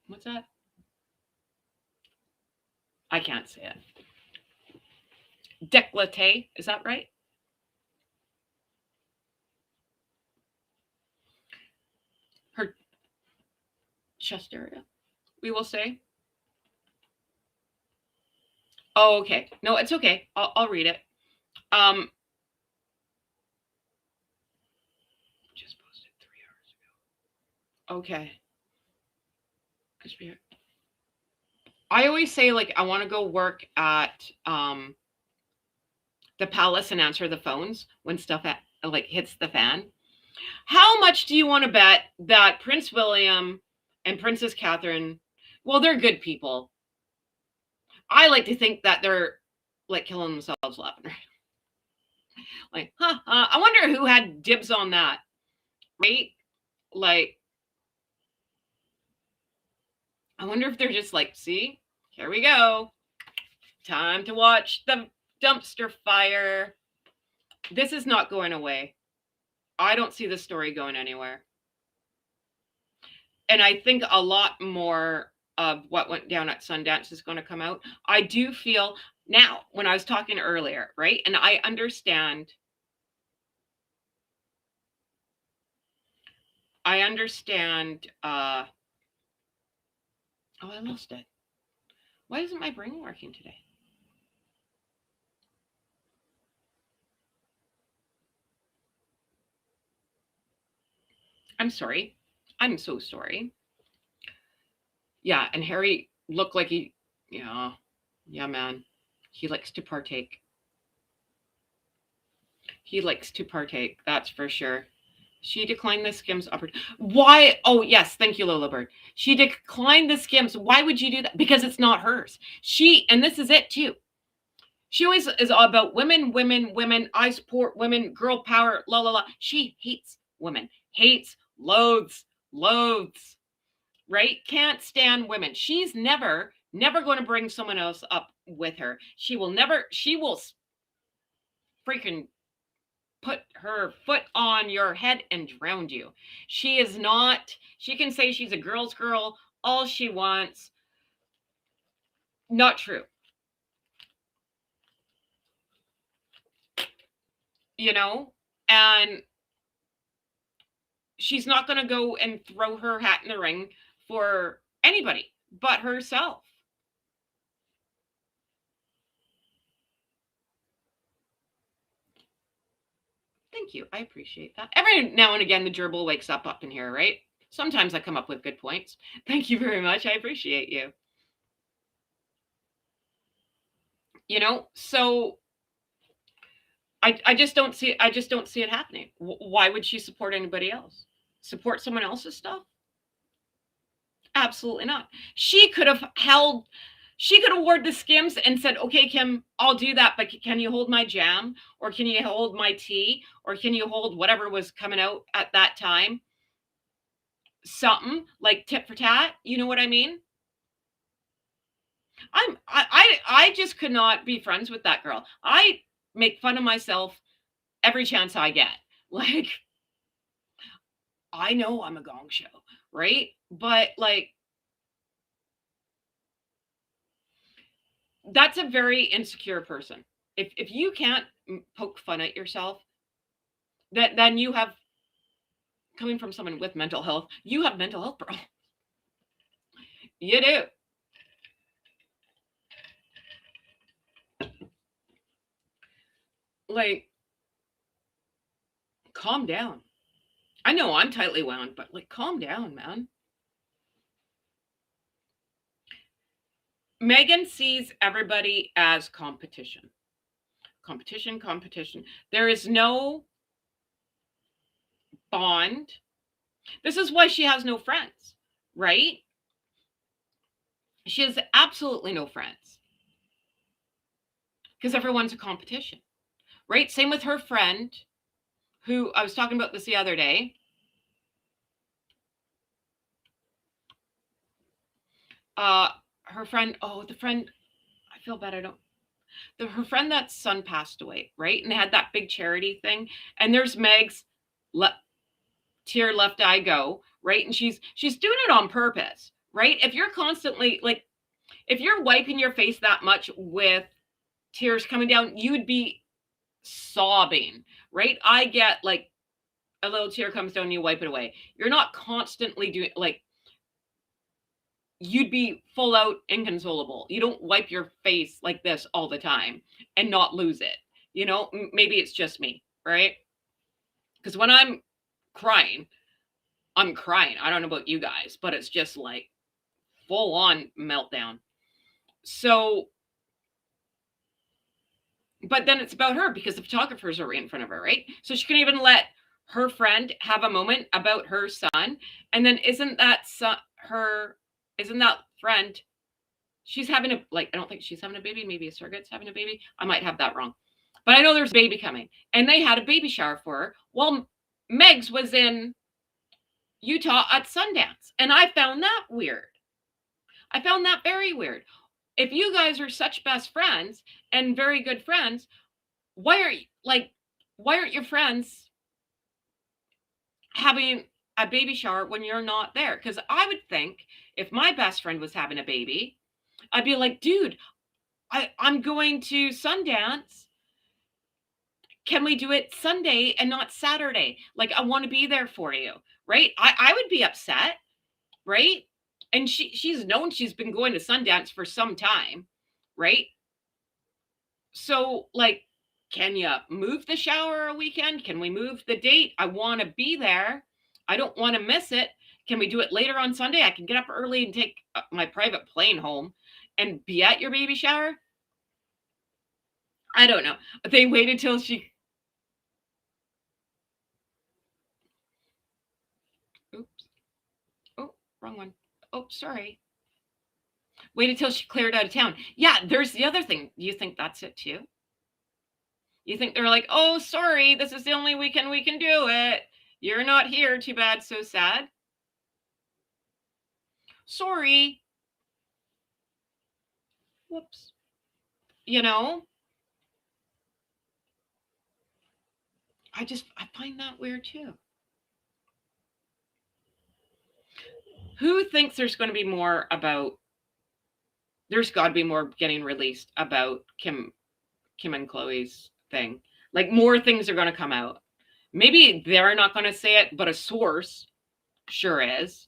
What's that? I can't say it. Décolleté, is that right? Her chest area, we will say. Oh, okay. No, it's okay. I'll read it. Just posted 3 hours ago. Okay. I always say, like, I want to go work at the palace and answer the phones when stuff hits the fan. How much do you want to bet that Prince William and Princess Catherine, well, they're good people. I like to think that they're like killing themselves laughing. Like, I wonder who had dibs on that, right? Like, I wonder if they're just like, see, here we go. Time to watch the dumpster fire. This is not going away. I don't see the story going anywhere. And I think a lot more of what went down at Sundance is going to come out. I do feel now, when I was talking earlier, right? And I understand. Oh, I lost it. Why isn't my brain working today? I'm sorry. I'm so sorry. Yeah, and Harry looked like yeah, man. He likes to partake. That's for sure. She declined the Skims opportunity. Why? Oh, yes. Thank you, Lola Bird. She declined the Skims. Why would you do that? Because it's not hers. And this is it too. She always is all about women. I support women, girl power, la, la, la. She hates women. Hates, loathes, right? Can't stand women. She's never going to bring someone else up with her. She will freaking put her foot on your head and drown you. She is not. She can say she's a girl's girl all she wants. Not true. And she's not going to go and throw her hat in the ring for anybody but herself. Thank you. I appreciate that. Every now and again, the gerbil wakes up in here, right? Sometimes I come up with good points. Thank you very much. I appreciate you. So I just don't see it happening. Why would she support anybody else? Support someone else's stuff? Absolutely not. She could have She could have wore the Skims and said, okay, Kim, I'll do that, but can you hold my jam? Or can you hold my tea? Or can you hold whatever was coming out at that time? Something like tit for tat. You know what I mean? I just could not be friends with that girl. I make fun of myself every chance I get. Like, I know I'm a gong show, right? But like, that's a very insecure person. If you can't poke fun at yourself, that then you have, coming from someone with mental health, you have mental health problems. You do. Like, calm down. I know I'm tightly wound, but like, calm down, man. Meghan sees everybody as competition. Competition, competition. There is no bond. This is why she has no friends, right? She has absolutely no friends because everyone's a competition, right? Same with her friend, who I was talking about this the other day. Her friend, the friend, I feel bad. I don't, her friend that's son passed away, right? And they had that big charity thing. And there's Meg's tear left eye go, right? And she's doing it on purpose, right? If you're constantly like, if you're wiping your face that much with tears coming down, you would be sobbing, right? I get like a little tear comes down, you wipe it away. You're not constantly doing like, you'd be full out inconsolable. You don't wipe your face like this all the time and not lose it. You know, maybe it's just me, right? Because when I'm crying, I'm crying. I don't know about you guys, but it's just like full on meltdown. So, but then it's about her because the photographers are right in front of her, right? So she can even let her friend have a moment about her son. And then isn't that friend, she's having I don't think she's having a baby. Maybe a surrogate's having a baby. I might have that wrong. But I know there's a baby coming. And they had a baby shower for her while Megs was in Utah at Sundance. And I found that weird. I found that very weird. If you guys are such best friends and very good friends, why aren't your friends having a baby shower when you're not there? Because I would think if my best friend was having a baby, I'd be like, dude, I'm going to Sundance. Can we do it Sunday and not Saturday? Like, I want to be there for you, right? I would be upset, right? And she's known she's been going to Sundance for some time, right? So, like, can you move the shower a weekend? Can we move the date? I want to be there. I don't want to miss it. Can we do it later on Sunday? I can get up early and take my private plane home and be at your baby shower. I don't know. They waited till she. Oops. Oh, wrong one. Oh, sorry. Waited till she cleared out of town. Yeah, there's the other thing. Do you think that's it too? You think they're like, oh, sorry, this is the only weekend we can do it. You're not here. Too bad. So sad. Sorry. Whoops. You know, I find that weird too. Who thinks there's going to be more about, there's got to be more getting released about Kim and Khloe's thing. Like, more things are going to come out. Maybe they're not going to say it, but a source sure is.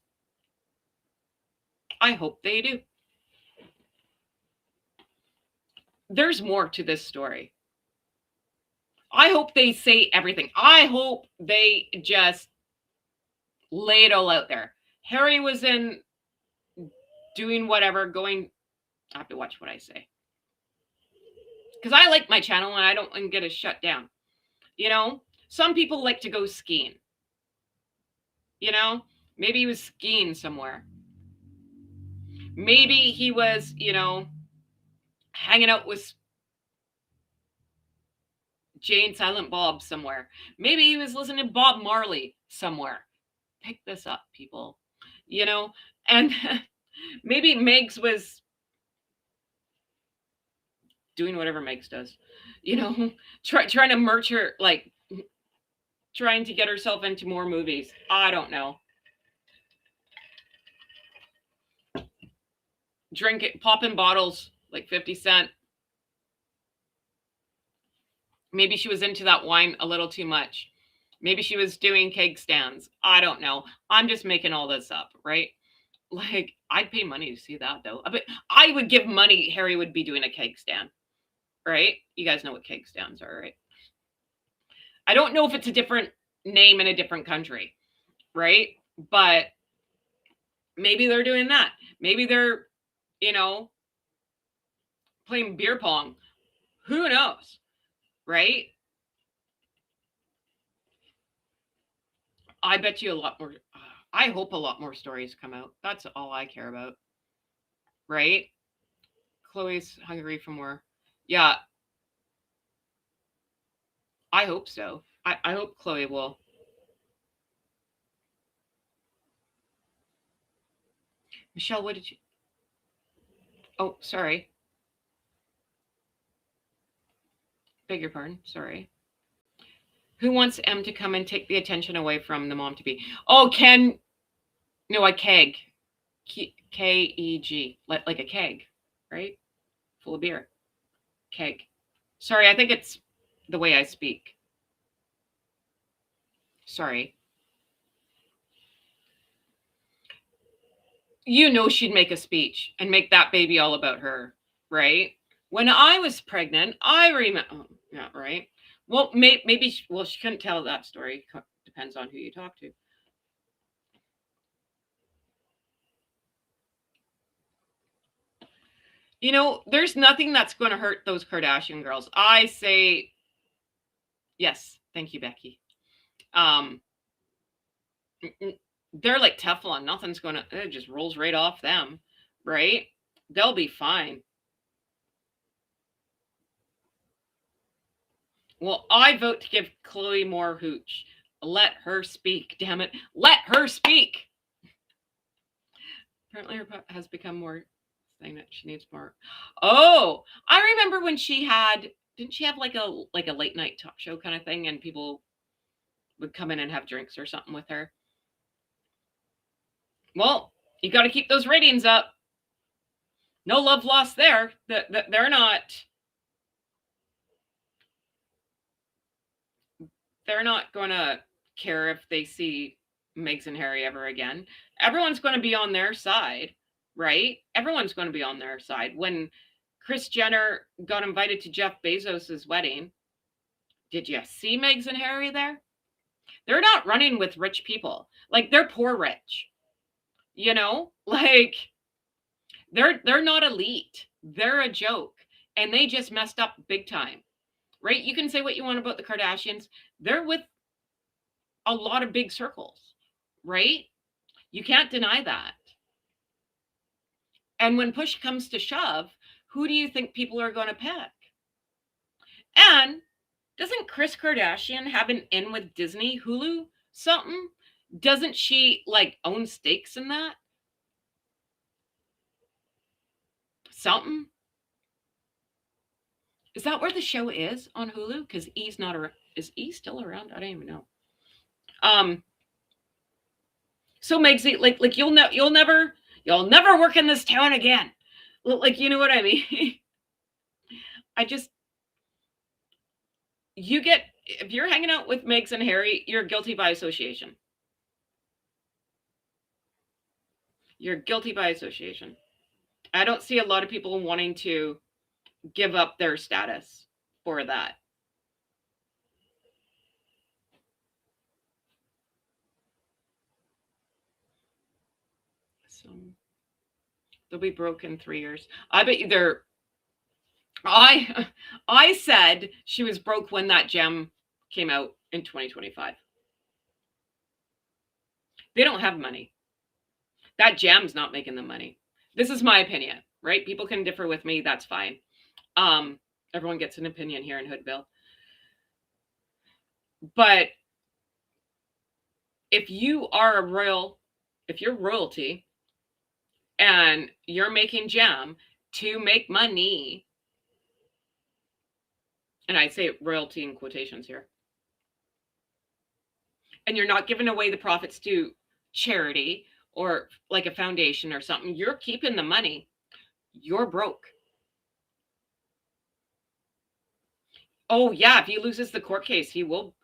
I hope they do. There's more to this story. I hope they say everything. I hope they just lay it all out there. Harry was in doing whatever, going. I have to watch what I say. Because I like my channel and I don't want to get it shut down. You know, some people like to go skiing. You know, maybe he was skiing somewhere. Maybe he was, hanging out with Jane Silent Bob somewhere. Maybe he was listening to Bob Marley somewhere. Pick this up, people. You know, and maybe Megs was doing whatever Megs does. You know, trying to merch her, like trying to get herself into more movies. I don't know. Drink it, popping bottles like 50 Cent. Maybe she was into that wine a little too much. Maybe she was doing keg stands. I don't know. I'm just making all this up, right? Like, I'd pay money to see that, though. But I would give money. Harry would be doing a keg stand, right? You guys know what keg stands are, right? I don't know if it's a different name in a different country, right? But maybe they're doing that. Maybe they're, you know, playing beer pong. Who knows, right? I bet you a lot more. I hope a lot more stories come out. That's all I care about, right? Khloe's hungry for more. Yeah, I hope so. I hope Khloe will. Michelle, what did you? Oh, sorry. Beg your pardon. Sorry. Who wants M to come and take the attention away from the mom to be? Oh, Ken. No, a keg. Keg. Like a keg, right? Full of beer. Keg. Sorry, I think it's the way I speak. Sorry. You know she'd make a speech and make that baby all about her, right? When I was pregnant, I remember. Oh, yeah, right. Well, maybe. Well, she couldn't tell that story. Depends on who you talk to. You know, there's nothing that's going to hurt those Kardashian girls. I say yes. Thank you, Becky. Um, they're like Teflon. Nothing's going to. It just rolls right off them, right? They'll be fine. Well, I vote to give Khloe more hooch. Let her speak. Damn it. Let her speak. Apparently, her has become more saying that she needs more. Oh, I remember when she had. Didn't she have like a late night talk show kind of thing, and people would come in and have drinks or something with her? Well, you got to keep those ratings up. No love lost there. They're not. They're not going to care if they see Meghan and Harry ever again. Everyone's going to be on their side, right? Everyone's going to be on their side. When Kris Jenner got invited to Jeff Bezos's wedding, did you see Meghan and Harry there? They're not running with rich people. Like, they're poor rich. You know? Like, they're not elite. They're a joke. And they just messed up big time. Right? You can say what you want about the Kardashians. They're with a lot of big circles, right? You can't deny that. And when push comes to shove, who do you think people are going to pick? And doesn't Kris Kardashian have an in with Disney, Hulu, something? Doesn't she like own stakes in that? Something? Is that where the show is on Hulu? Because E's not around. Is E still around? I don't even know. So Megsy, like you'll never work in this town again. Like, you know what I mean? I just, if you're hanging out with Megs and Harry, you're guilty by association. You're guilty by association. I don't see a lot of people wanting to give up their status for that. So they'll be broke in 3 years. I bet you they're. I said she was broke when that gem came out in 2025. They don't have money. That gem's not making them money. This is my opinion, right? People can differ with me. That's fine. Everyone gets an opinion here in Hoodville. But if you're royalty and you're making jam to make money, and I say royalty in quotations here, and you're not giving away the profits to charity or like a foundation or something, you're keeping the money, you're broke. Oh yeah, if he loses the court case, he will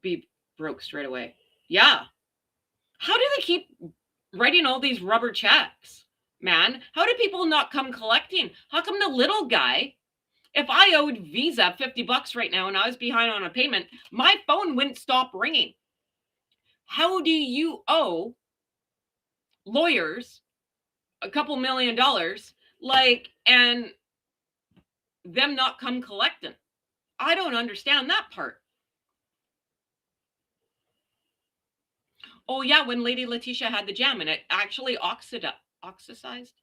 be broke straight away. Yeah. How do they keep writing all these rubber checks, man? How do people not come collecting? How come the little guy, if I owed Visa $50 right now and I was behind on a payment, my phone wouldn't stop ringing? How do you owe lawyers a couple $1 million, like, and them not come collecting? I don't understand that part. Oh yeah, when Lady Letitia had the jam and it actually oxidized.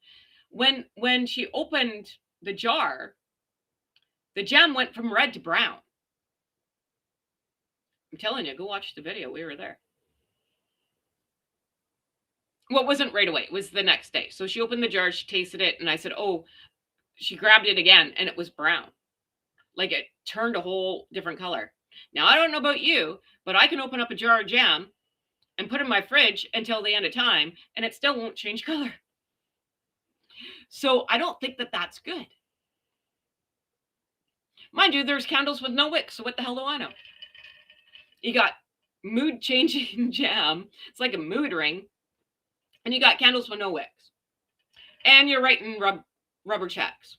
When she opened the jar, the jam went from red to brown. I'm telling you, go watch the video. We were there. Well, it wasn't right away. It was the next day. So she opened the jar, she tasted it, and I said, oh, she grabbed it again, and it was brown. Like it turned a whole different color. Now, I don't know about you, but I can open up a jar of jam and put it in my fridge until the end of time, and it still won't change color. So I don't think that that's good. Mind you, there's candles with no wick, so what the hell do I know? You got mood-changing jam. It's like a mood ring. And you got candles with no wicks. And you're writing rubber checks.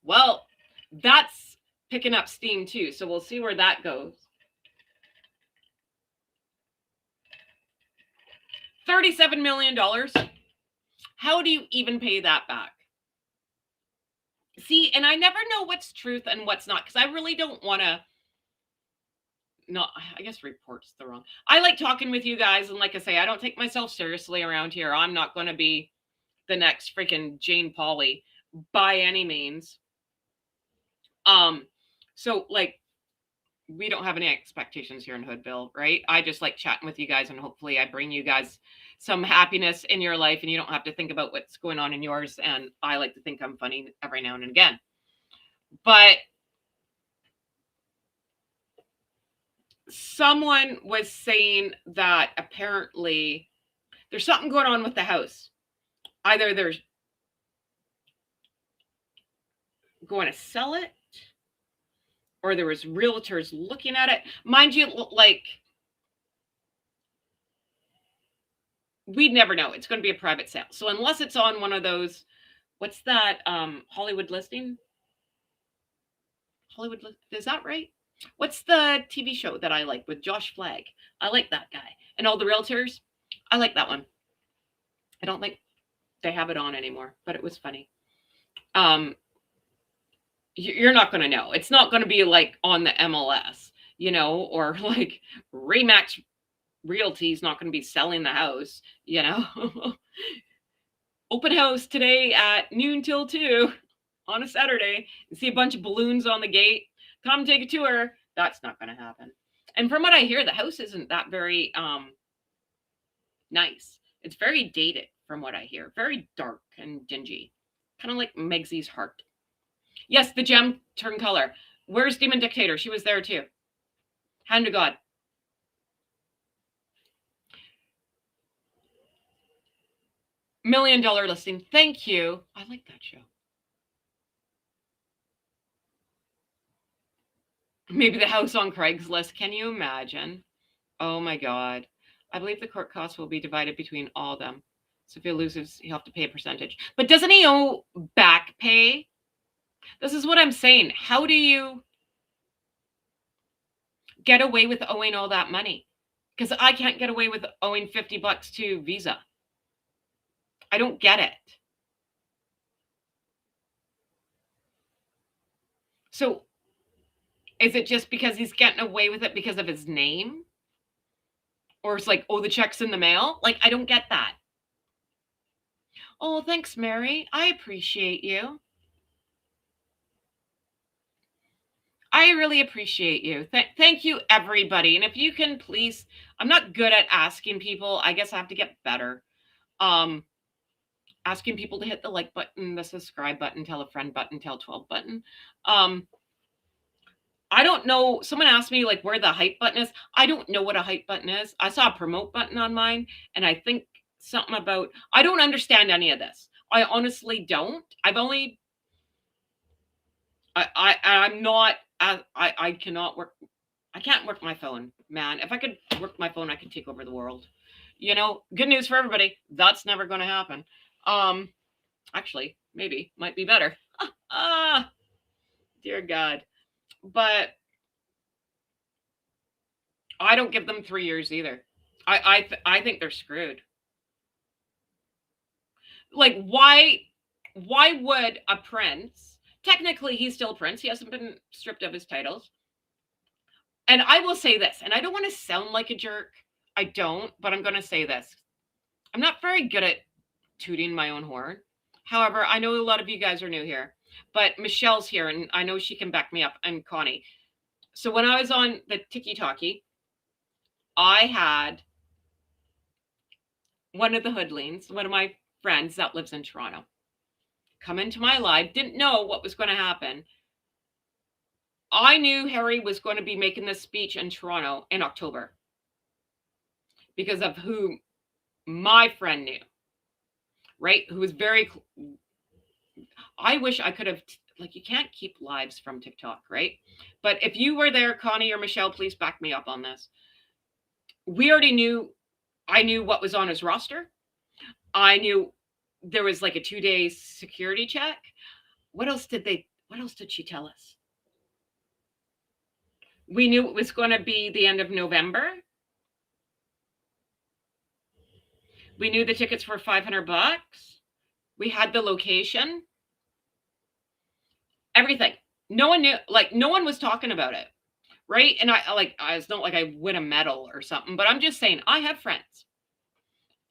Well, that's picking up steam too. So we'll see where that goes. $37 million. How do you even pay that back? See, and I never know what's truth and what's not, because I really don't want to. No, I guess report's the wrong. I like talking with you guys, and like I say, I don't take myself seriously around here. I'm not going to be the next freaking Jane Pauley by any means. So like, we don't have any expectations here in Hoodville, right? I just like chatting with you guys, and hopefully I bring you guys some happiness in your life, and you don't have to think about what's going on in yours. And I like to think I'm funny every now and again. But someone was saying that apparently there's something going on with the house. Either there's going to sell it, or there was realtors looking at it. Mind you, like, we'd never know. It's going to be a private sale. So unless it's on one of those, what's that, Hollywood listing? Is that right? What's the TV show that I like with Josh Flagg? I like that guy. And all the realtors, I like that one. I don't think they have it on anymore, but it was funny. You're not going to know. It's not going to be like on the MLS, you know, or like Remax Realty is not going to be selling the house, you know. Open house today at noon till 2 on a Saturday. You see a bunch of balloons on the gate. Come take a tour. That's not going to happen. And from what I hear, the house isn't that very nice. It's very dated from what I hear. Very dark and dingy. Kind of like Megsy's heart. Yes, the gem turned color. Where's Demon Dictator? She was there too. Hand to God. $1 million listing. Thank you. I like that show. Maybe the house on Craigslist. Can you imagine? Oh my God. I believe the court costs will be divided between all of them. So if he loses, he'll have to pay a percentage. But doesn't he owe back pay? This is what I'm saying. How do you get away with owing all that money? Because I can't get away with owing $50 to Visa. I don't get it. So is it just because he's getting away with it because of his name? Or it's like, oh, the check's in the mail? Like, I don't get that. Oh, thanks, Mary. I appreciate you. I really appreciate you. Thank you, everybody. And if you can please, I'm not good at asking people. I guess I have to get better. Um, Asking people to hit the like button, the subscribe button, tell a friend button, tell 12 button. Um, I don't know. Someone asked me like where the hype button is. I don't know what a hype button is. I saw a promote button on mine, and I think something about I don't understand any of this. I honestly don't. I've only I'm not I cannot work I can't work my phone, man. If I could work my phone, I could take over the world. Good news for everybody. That's never going to happen. Um Actually, maybe might be better. Ah, dear God. But I don't give them 3 years either. I think they're screwed. Like why would a prince, technically he's still a prince, he hasn't been stripped of his titles. And I will say this, and I don't want to sound like a jerk. I don't, but I'm going to say this. I'm not very good at tooting my own horn. However, I know a lot of you guys are new here, but Michelle's here and I know she can back me up, and Connie. So when I was on the Tiki Talkie, I had one of the hoodlings, one of my friends that lives in Toronto, come into my live, didn't know what was going to happen. I knew Harry was going to be making this speech in Toronto in October because of who my friend knew, right? Who was very, I wish I could have, like, you can't keep lives from TikTok, right? But if you were there, Connie or Michelle, please back me up on this. We already knew, I knew what was on his roster. I knew there was like a 2-day security check. What else did she tell us? We knew it was going to be the end of November. We knew the tickets were $500. We had the location. Everything. No one knew, like, no one was talking about it. Right. And it's not like I win a medal or something, but I'm just saying I have friends.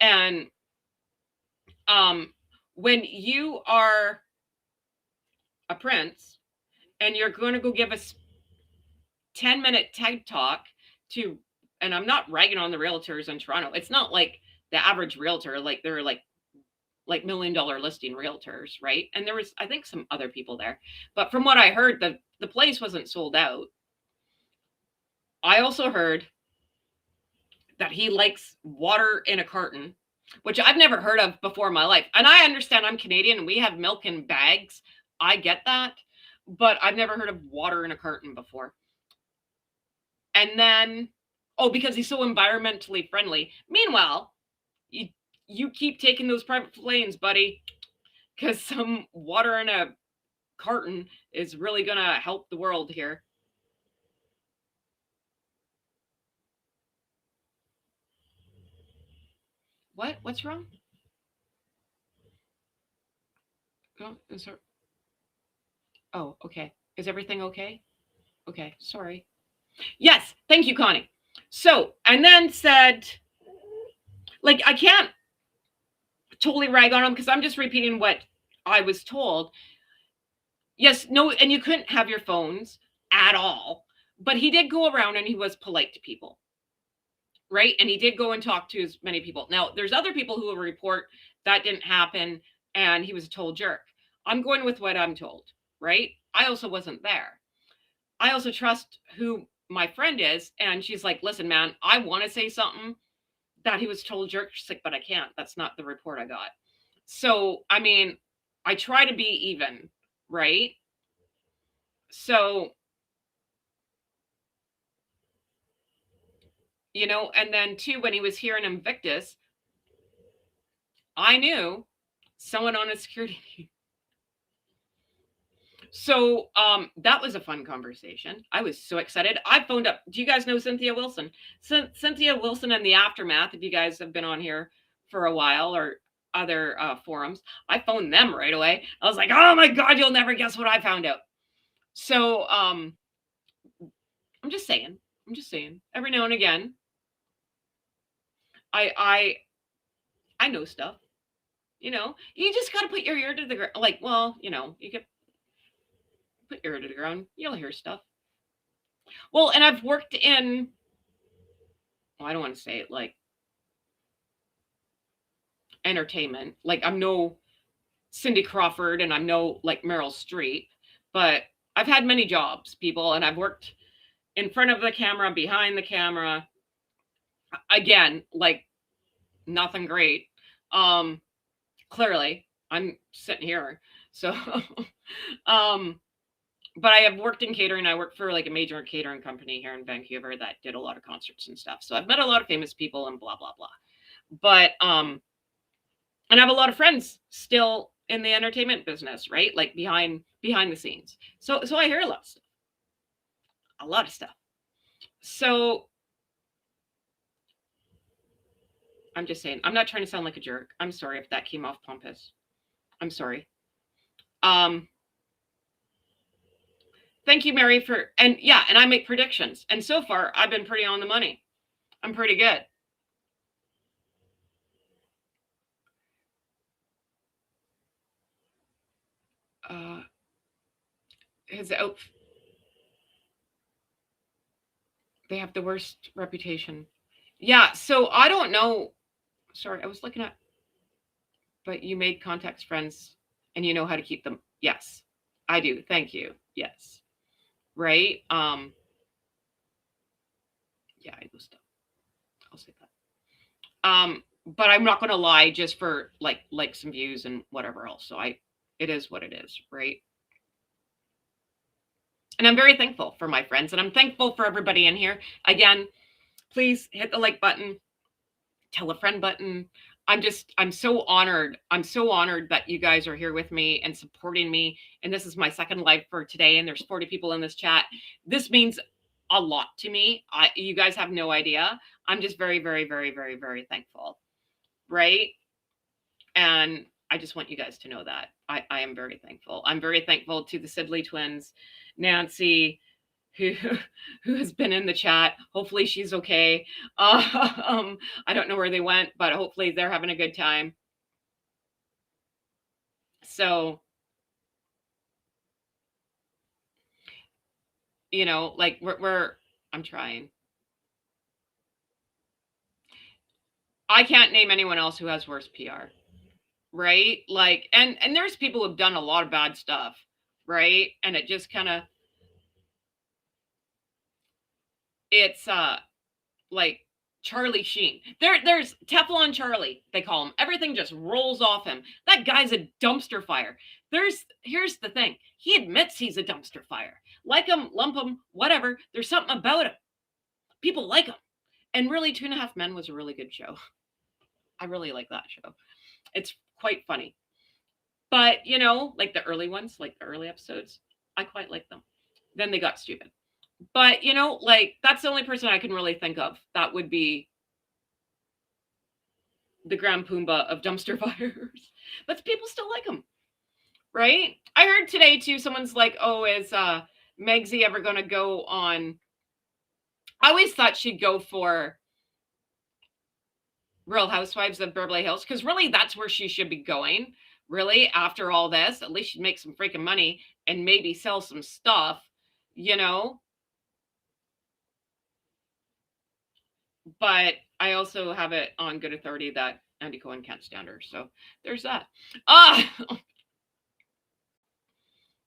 And when you are a prince and you're going to go give a 10-minute TED talk to, and I'm not ragging on the realtors in Toronto. It's not like the average realtor, like they're like $1 million listing realtors, right? And there was, I think, some other people there. But from what I heard, the place wasn't sold out. I also heard that he likes water in a carton, which I've never heard of before in my life. And I understand I'm Canadian and we have milk in bags. I get that. But I've never heard of water in a carton before. And then, because he's so environmentally friendly. Meanwhile, you keep taking those private planes, buddy, because some water in a carton is really going to help the world here. What? What's wrong? Oh, is there... Oh, okay. Is everything okay? Okay, sorry. Yes, thank you, Connie. So, and then said, like, I can't totally rag on him because I'm just repeating what I was told. Yes, no, and you couldn't have your phones at all. But he did go around and he was polite to people, right? And he did go and talk to as many people. Now, there's other people who will report that didn't happen and he was a total jerk. I'm going with what I'm told, right? I also wasn't there. I also trust who my friend is. And she's like, listen, man, I want to say something that he was told jerk. She's like, but I can't. That's not the report I got. So, I mean, I try to be even, right? So, and then too, when he was here in Invictus, I knew someone on a security team. So that was a fun conversation. I was so excited. I phoned up. Do you guys know Cynthia Wilson? Cynthia Wilson and the Aftermath, if you guys have been on here for a while or other forums, I phoned them right away. I was like, oh my God, you'll never guess what I found out. So I'm just saying. Every now and again, I know stuff. You just got to put your ear to the ground. Like, well, you can put your ear to the ground. You'll hear stuff. Well, and I've worked in, well, I don't want to say it, like entertainment. Like, I'm no Cindy Crawford and I'm no like Meryl Streep, but I've had many jobs, people, and I've worked in front of the camera, behind the camera. Again, like nothing great. Clearly, I'm sitting here. So but I have worked in catering. I worked for like a major catering company here in Vancouver that did a lot of concerts and stuff. So I've met a lot of famous people and blah blah blah. But and I have a lot of friends still in the entertainment business, right? Like behind the scenes. So I hear a lot of stuff. A lot of stuff. So I'm just saying, I'm not trying to sound like a jerk. I'm sorry if that came off pompous. I'm sorry. Thank you, Mary, and I make predictions. And so far, I've been pretty on the money. I'm pretty good. His outfit, they have the worst reputation. Yeah, so I don't know. Sorry, I was looking at, but you made contacts, friends, and you know how to keep them. Yes, I do. Thank you. Yes. Right? Yeah, I know stuff. I'll say that. But I'm not gonna lie just for like some views and whatever else. So it is what it is, right? And I'm very thankful for my friends, and I'm thankful for everybody in here. Again, please hit the like button, tell a friend button. I'm so honored. I'm so honored that you guys are here with me and supporting me. And this is my second live for today, and there's 40 people in this chat. This means a lot to me. You guys have no idea. I'm just very, very, very, very, very thankful. Right? And I just want you guys to know that I am very thankful. I'm very thankful to the Sibley twins, Nancy, who has been in the chat. Hopefully she's okay. I don't know where they went, but hopefully they're having a good time. So, like I'm trying. I can't name anyone else who has worse PR. Right? Like, and there's people who've done a lot of bad stuff, right? And it just kind of, it's like Charlie Sheen. There's Teflon Charlie, they call him. Everything just rolls off him. That guy's a dumpster fire. Here's the thing. He admits he's a dumpster fire. Like him, lump him, whatever. There's something about him. People like him. And really, 2.5 Men was a really good show. I really like that show. It's quite funny. But, like the early ones, like the early episodes, I quite like them. Then they got stupid. But, like that's the only person I can really think of that would be the Grand Pumbaa of dumpster fires. But people still like him, right? I heard today too, someone's like, oh, is Megsy ever going to go on? I always thought she'd go for Real Housewives of Beverly Hills, because really that's where she should be going. Really, after all this, at least she'd make some freaking money and maybe sell some stuff, But I also have it on good authority that Andy Cohen can't stand her. So there's that.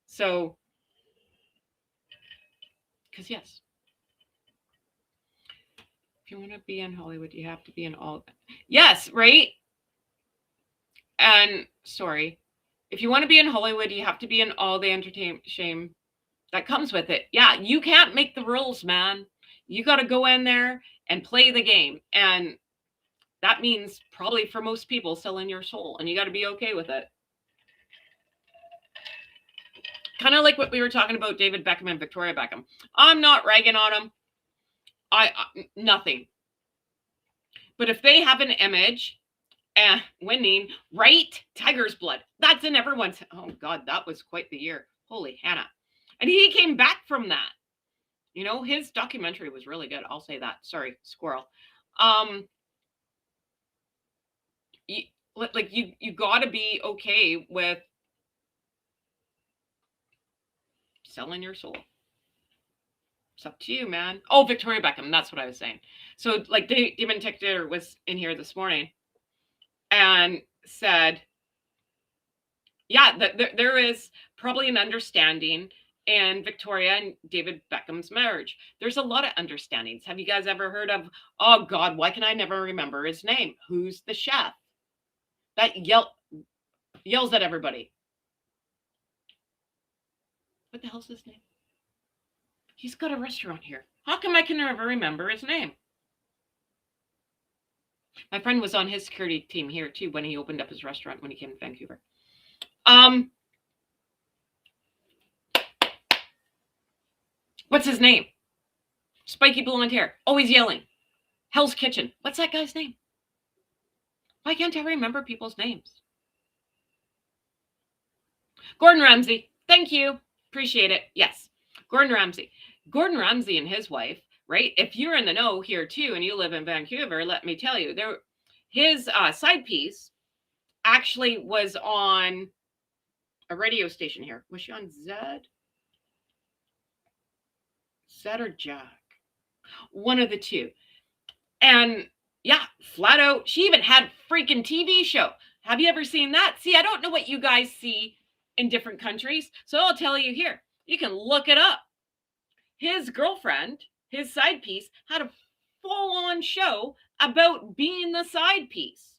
So, because yes, if you want to be in Hollywood, you have to be in all. Yes, right? And sorry, if you want to be in Hollywood, you have to be in all the entertainment shame that comes with it. Yeah, you can't make the rules, man. You got to go in there and play the game. And that means probably for most people selling your soul, and you got to be okay with it. Kind of like what we were talking about David Beckham and Victoria Beckham. I'm not ragging on them. I nothing. But if they have an image winning, right? Tiger's blood. That's in everyone's. Oh God, that was quite the year. Holy Hannah. And he came back from that. His documentary was really good. I'll say that. Sorry, squirrel. like you got to be okay with selling your soul. It's up to you, man. Oh, Victoria Beckham. That's what I was saying. So, like, Damon Tichter was in here this morning and said, yeah, there is probably an understanding in Victoria and David Beckham's marriage. There's a lot of understandings. Have you guys ever heard of, oh God, why can I never remember his name? Who's the chef that yells at everybody? What the hell's his name? He's got a restaurant here. How come I can never remember his name? My friend was on his security team here too when he opened up his restaurant when he came to Vancouver. What's his name? Spiky blonde hair, always yelling. Hell's Kitchen. What's that guy's name? Why can't I remember people's names? Gordon Ramsay. Thank you. Appreciate it. Yes. Gordon Ramsay. Gordon Ramsay and his wife, right? If you're in the know here too and you live in Vancouver, let me tell you, his side piece actually was on a radio station here. Was she on Zed? Zed or Jack? One of the two. And yeah, flat out, she even had a freaking TV show. Have you ever seen that? See, I don't know what you guys see in different countries, so I'll tell you here. You can look it up. His girlfriend, his side piece, had a full-on show about being the side piece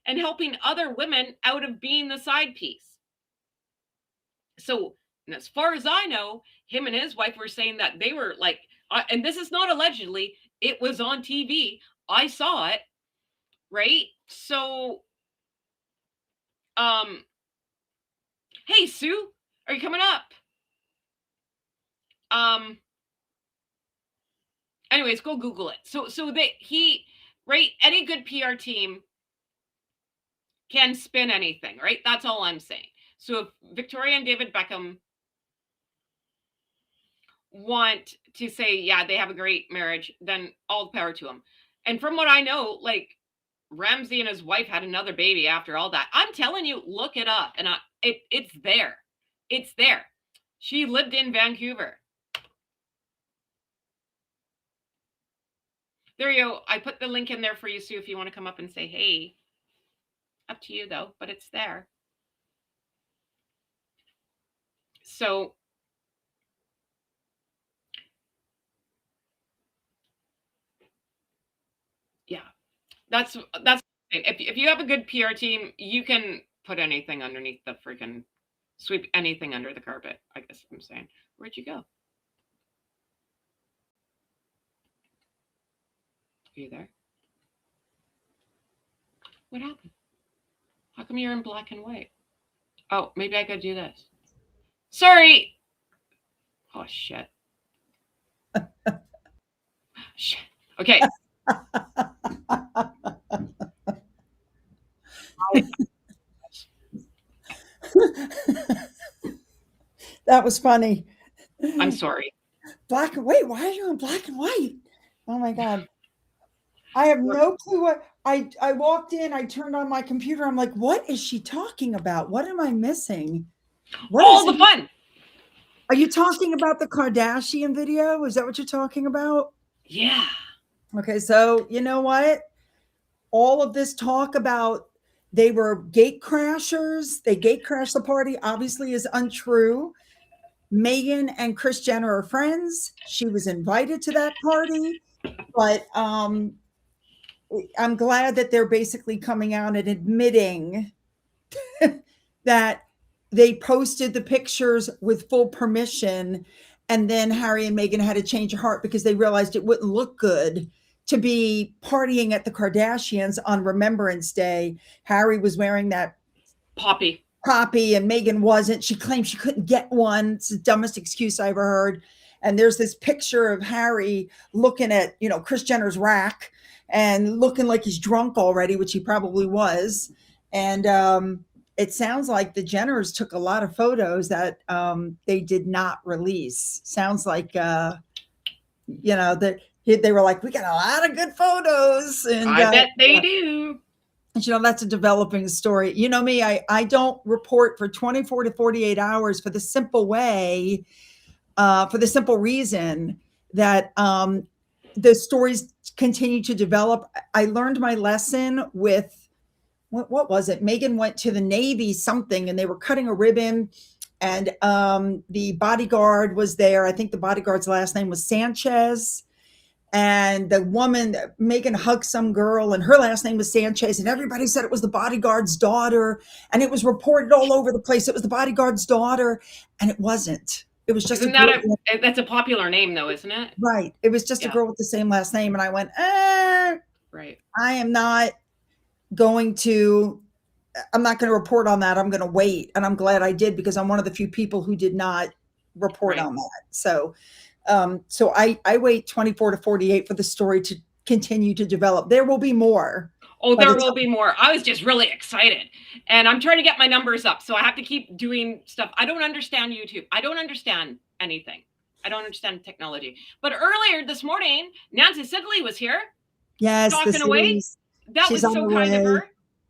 and helping other women out of being the side piece. So, as far as I know, him and his wife were saying that they were like, and this is not allegedly, it was on TV. I saw it, right? So, hey, Sue, are you coming up? Anyways, go Google it. So right, any good PR team can spin anything, right? That's all I'm saying. So if Victoria and David Beckham want to say, yeah, they have a great marriage, then all the power to them. And from what I know, like Ramsay and his wife had another baby after all that. I'm telling you, look it up, and it's there. It's there. She lived in Vancouver. There you go. I put the link in there for you, Sue, if you want to come up and say, hey. Up to you, though, but it's there. So, yeah, that's if you have a good PR team, you can put anything underneath the freaking sweep anything under the carpet. I guess I'm saying. Where'd you go? Are you there? What happened? How come you're in black and white? Oh, maybe I could do this. Sorry. Oh, shit. Shit. Okay. That was funny. I'm sorry. Black and white. Why are you in black and white? Oh my God. I have no clue what I walked in, I turned on my computer. I'm like, what is she talking about? What am I missing? All the fun. Are you talking about the Kardashian video? Is that what you're talking about? Yeah. Okay, so you know what? All of this talk about they were gate crashers, they gate crashed the party, obviously is untrue. Meghan and Kris Jenner are friends. She was invited to that party, but I'm glad that they're basically coming out and admitting that they posted the pictures with full permission, and then Harry and Meghan had to change their heart because they realized it wouldn't look good to be partying at the Kardashians on Remembrance Day. Harry was wearing that poppy and Meghan wasn't. She claimed she couldn't get one. It's the dumbest excuse I ever heard. And there's this picture of Harry looking at, Kris Jenner's rack and looking like he's drunk already, which he probably was. And it sounds like the Jenners took a lot of photos that they did not release. Sounds like, that they were like, we got a lot of good photos. And I bet they do. That's a developing story. You know me, I don't report for 24 to 48 hours for the simple for the simple reason that the stories continue to develop. I learned my lesson with what was it? Meghan went to the Navy something and they were cutting a ribbon and the bodyguard was there. I think the bodyguard's last name was Sanchez. And the woman, Meghan, hugged some girl and her last name was Sanchez. And everybody said it was the bodyguard's daughter. And it was reported all over the place. It was the bodyguard's daughter. And it wasn't. It was just Isn't that that's a popular name though, isn't it? Right. It was just a girl with the same last name. And I went, right. I'm not going to report on that. I'm going to wait. And I'm glad I did because I'm one of the few people who did not report on that. So I wait 24 to 48 for the story to continue to develop. There will be more. Oh, there will be more. I was just really excited and I'm trying to get my numbers up. So I have to keep doing stuff. I don't understand YouTube. I don't understand anything. I don't understand technology. But earlier this morning, Nancy Sidley was here. Yes. Talking away. That was so kind of her.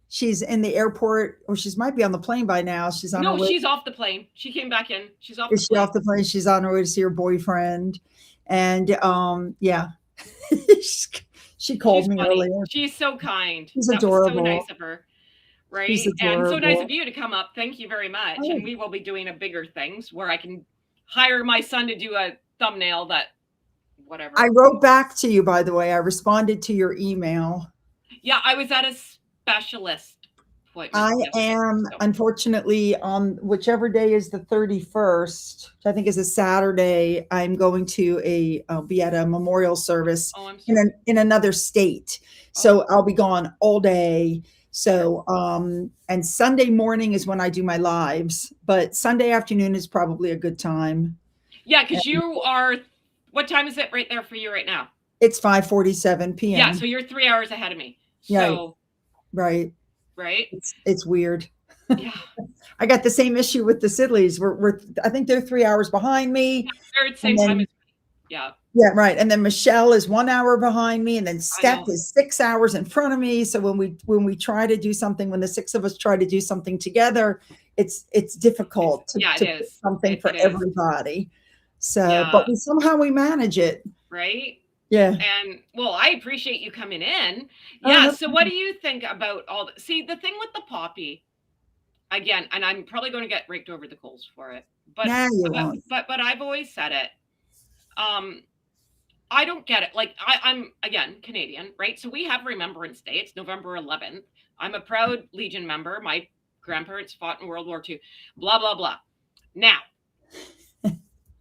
She's in the airport, or she might be on the plane by now. She's on her way. She's off the plane. She came back in. She's off. Is she off the plane? She's on her way to see her boyfriend, and yeah, she called me earlier. She's so kind. She's adorable. So nice of her, right? And so nice of you to come up. Thank you very much. And we will be doing a bigger things where I can hire my son to do a thumbnail that whatever. I wrote back to you, by the way. I responded to your email. Yeah, I was at a specialist appointment. I am, unfortunately, on whichever day is the 31st, which I think is a Saturday, I'm going to be at a memorial service in another state. So I'll be gone all day. So, and Sunday morning is when I do my lives, but Sunday afternoon is probably a good time. Yeah, because you are, what time is it right there for you right now? It's 5:47 p.m. Yeah, so you're 3 hours ahead of me. So, right. It's weird. Yeah. I got the same issue with the Sidleys. I think they're 3 hours behind me. Yeah, they're at the same time as me. Yeah. Yeah, right. And then Michelle is 1 hour behind me, and then Steph is 6 hours in front of me. So when we try to do something, when the six of us try to do something together, it's difficult to do something for everybody. So, but somehow we manage it. Right. Yeah. And well, I appreciate you coming in. Yeah. So what do you think about all the, see, the thing with the poppy, again, and I'm probably going to get raked over the coals for it, but I've always said it. I don't get it. Like I'm again, Canadian, right? So we have Remembrance Day. It's November 11th. I'm a proud Legion member. My grandparents fought in World War II, blah, blah, blah. Now,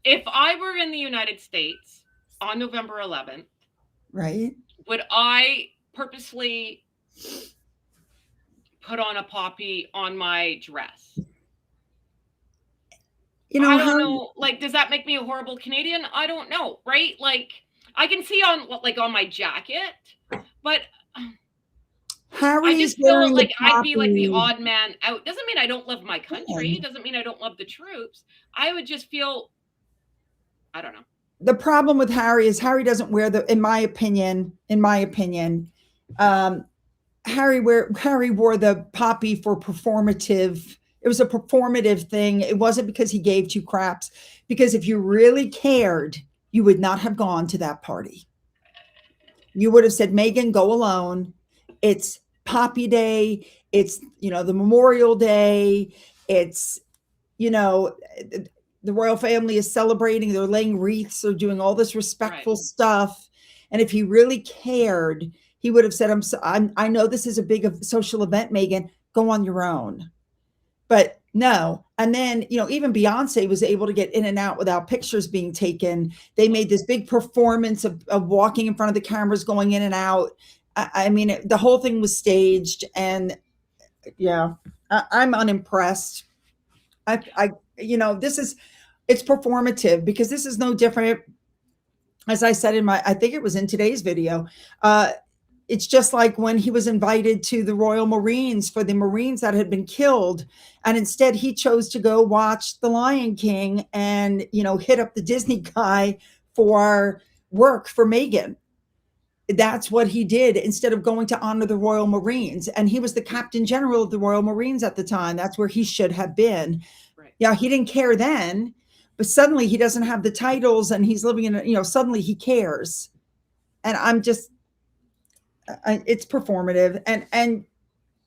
if I were in the United States on November 11th, right, would I purposely put on a poppy on my dress? I don't know. Like, does that make me a horrible Canadian? I don't know, right? Like, I can see on my jacket, but I just feel like I'd be like the odd man out. Doesn't mean I don't love my country. Doesn't mean I don't love the troops. I would just feel, I don't know. The problem with Harry is Harry doesn't wear in my opinion, Harry wore the poppy for performative. It was a performative thing. It wasn't because he gave two craps, because if you really cared, you would not have gone to that party. You would have said, Meghan, go alone. It's Poppy Day. It's, the Memorial Day. It's, the royal family is celebrating. They're laying wreaths. They're doing all this respectful stuff. And if he really cared, he would have said, I know this is a big social event, Meghan, go on your own. But no. And then, even Beyonce was able to get in and out without pictures being taken. They made this big performance of walking in front of the cameras, going in and out. I mean, the whole thing was staged. And yeah, I'm unimpressed. It's performative, because this is no different. As I said I think it was in today's video, it's just like when he was invited to the Royal Marines for the Marines that had been killed. And instead he chose to go watch The Lion King and, hit up the Disney guy for work for Meghan. That's what he did instead of going to honor the Royal Marines. And he was the Captain General of the Royal Marines at the time. That's where he should have been. Right. Yeah, he didn't care then, but suddenly he doesn't have the titles and he's living in a, suddenly he cares. And I'm just, it's performative. And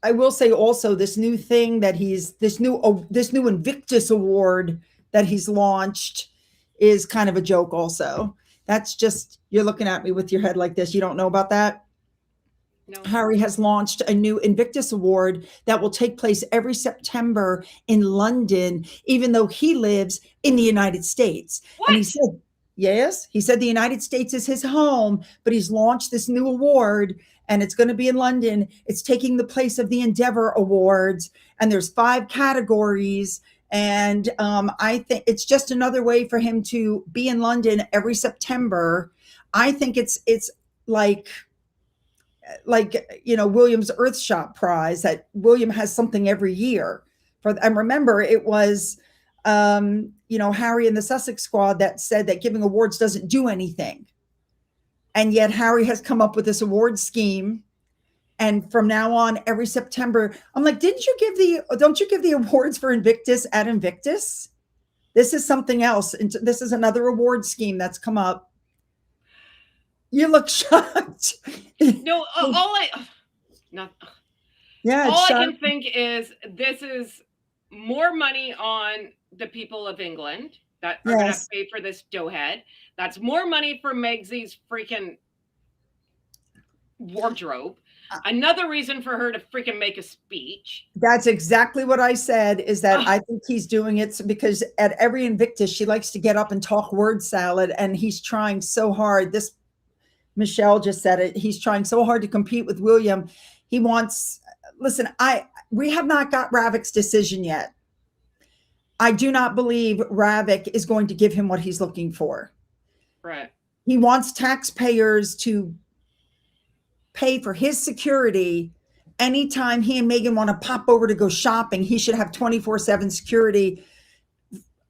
I will say also this new thing that he's this new Invictus award that he's launched is kind of a joke also. That's just, you're looking at me with your head like this. You don't know about that? No. Harry has launched a new Invictus Award that will take place every September in London, even though he lives in the United States. What? And he said, yes, he said the United States is his home, but he's launched this new award and it's going to be in London. It's taking the place of the Endeavor Awards, and there's 5 categories. And I think it's just another way for him to be in London every September. I think it's like William's Earthshot Prize, that William has something every year for. And remember, it was Harry and the Sussex Squad that said that giving awards doesn't do anything, and yet Harry has come up with this award scheme. And from now on, every September, I'm like, don't you give the awards for Invictus at Invictus? This is something else. And this is another award scheme that's come up. You look shocked. No, all I can think is this is more money on the people of England that are going to pay for this doughhead. That's more money for Megsy's freaking wardrobe. Another reason for her to freaking make a speech. That's exactly what I said, is that I think he's doing it because at every Invictus, she likes to get up and talk word salad, and he's trying so hard. Michelle just said it. He's trying so hard to compete with William. We have not got Ravik's decision yet. I do not believe Ravik is going to give him what he's looking for. Right. He wants taxpayers to pay for his security. Anytime he and Meghan want to pop over to go shopping, he should have 24/7 security.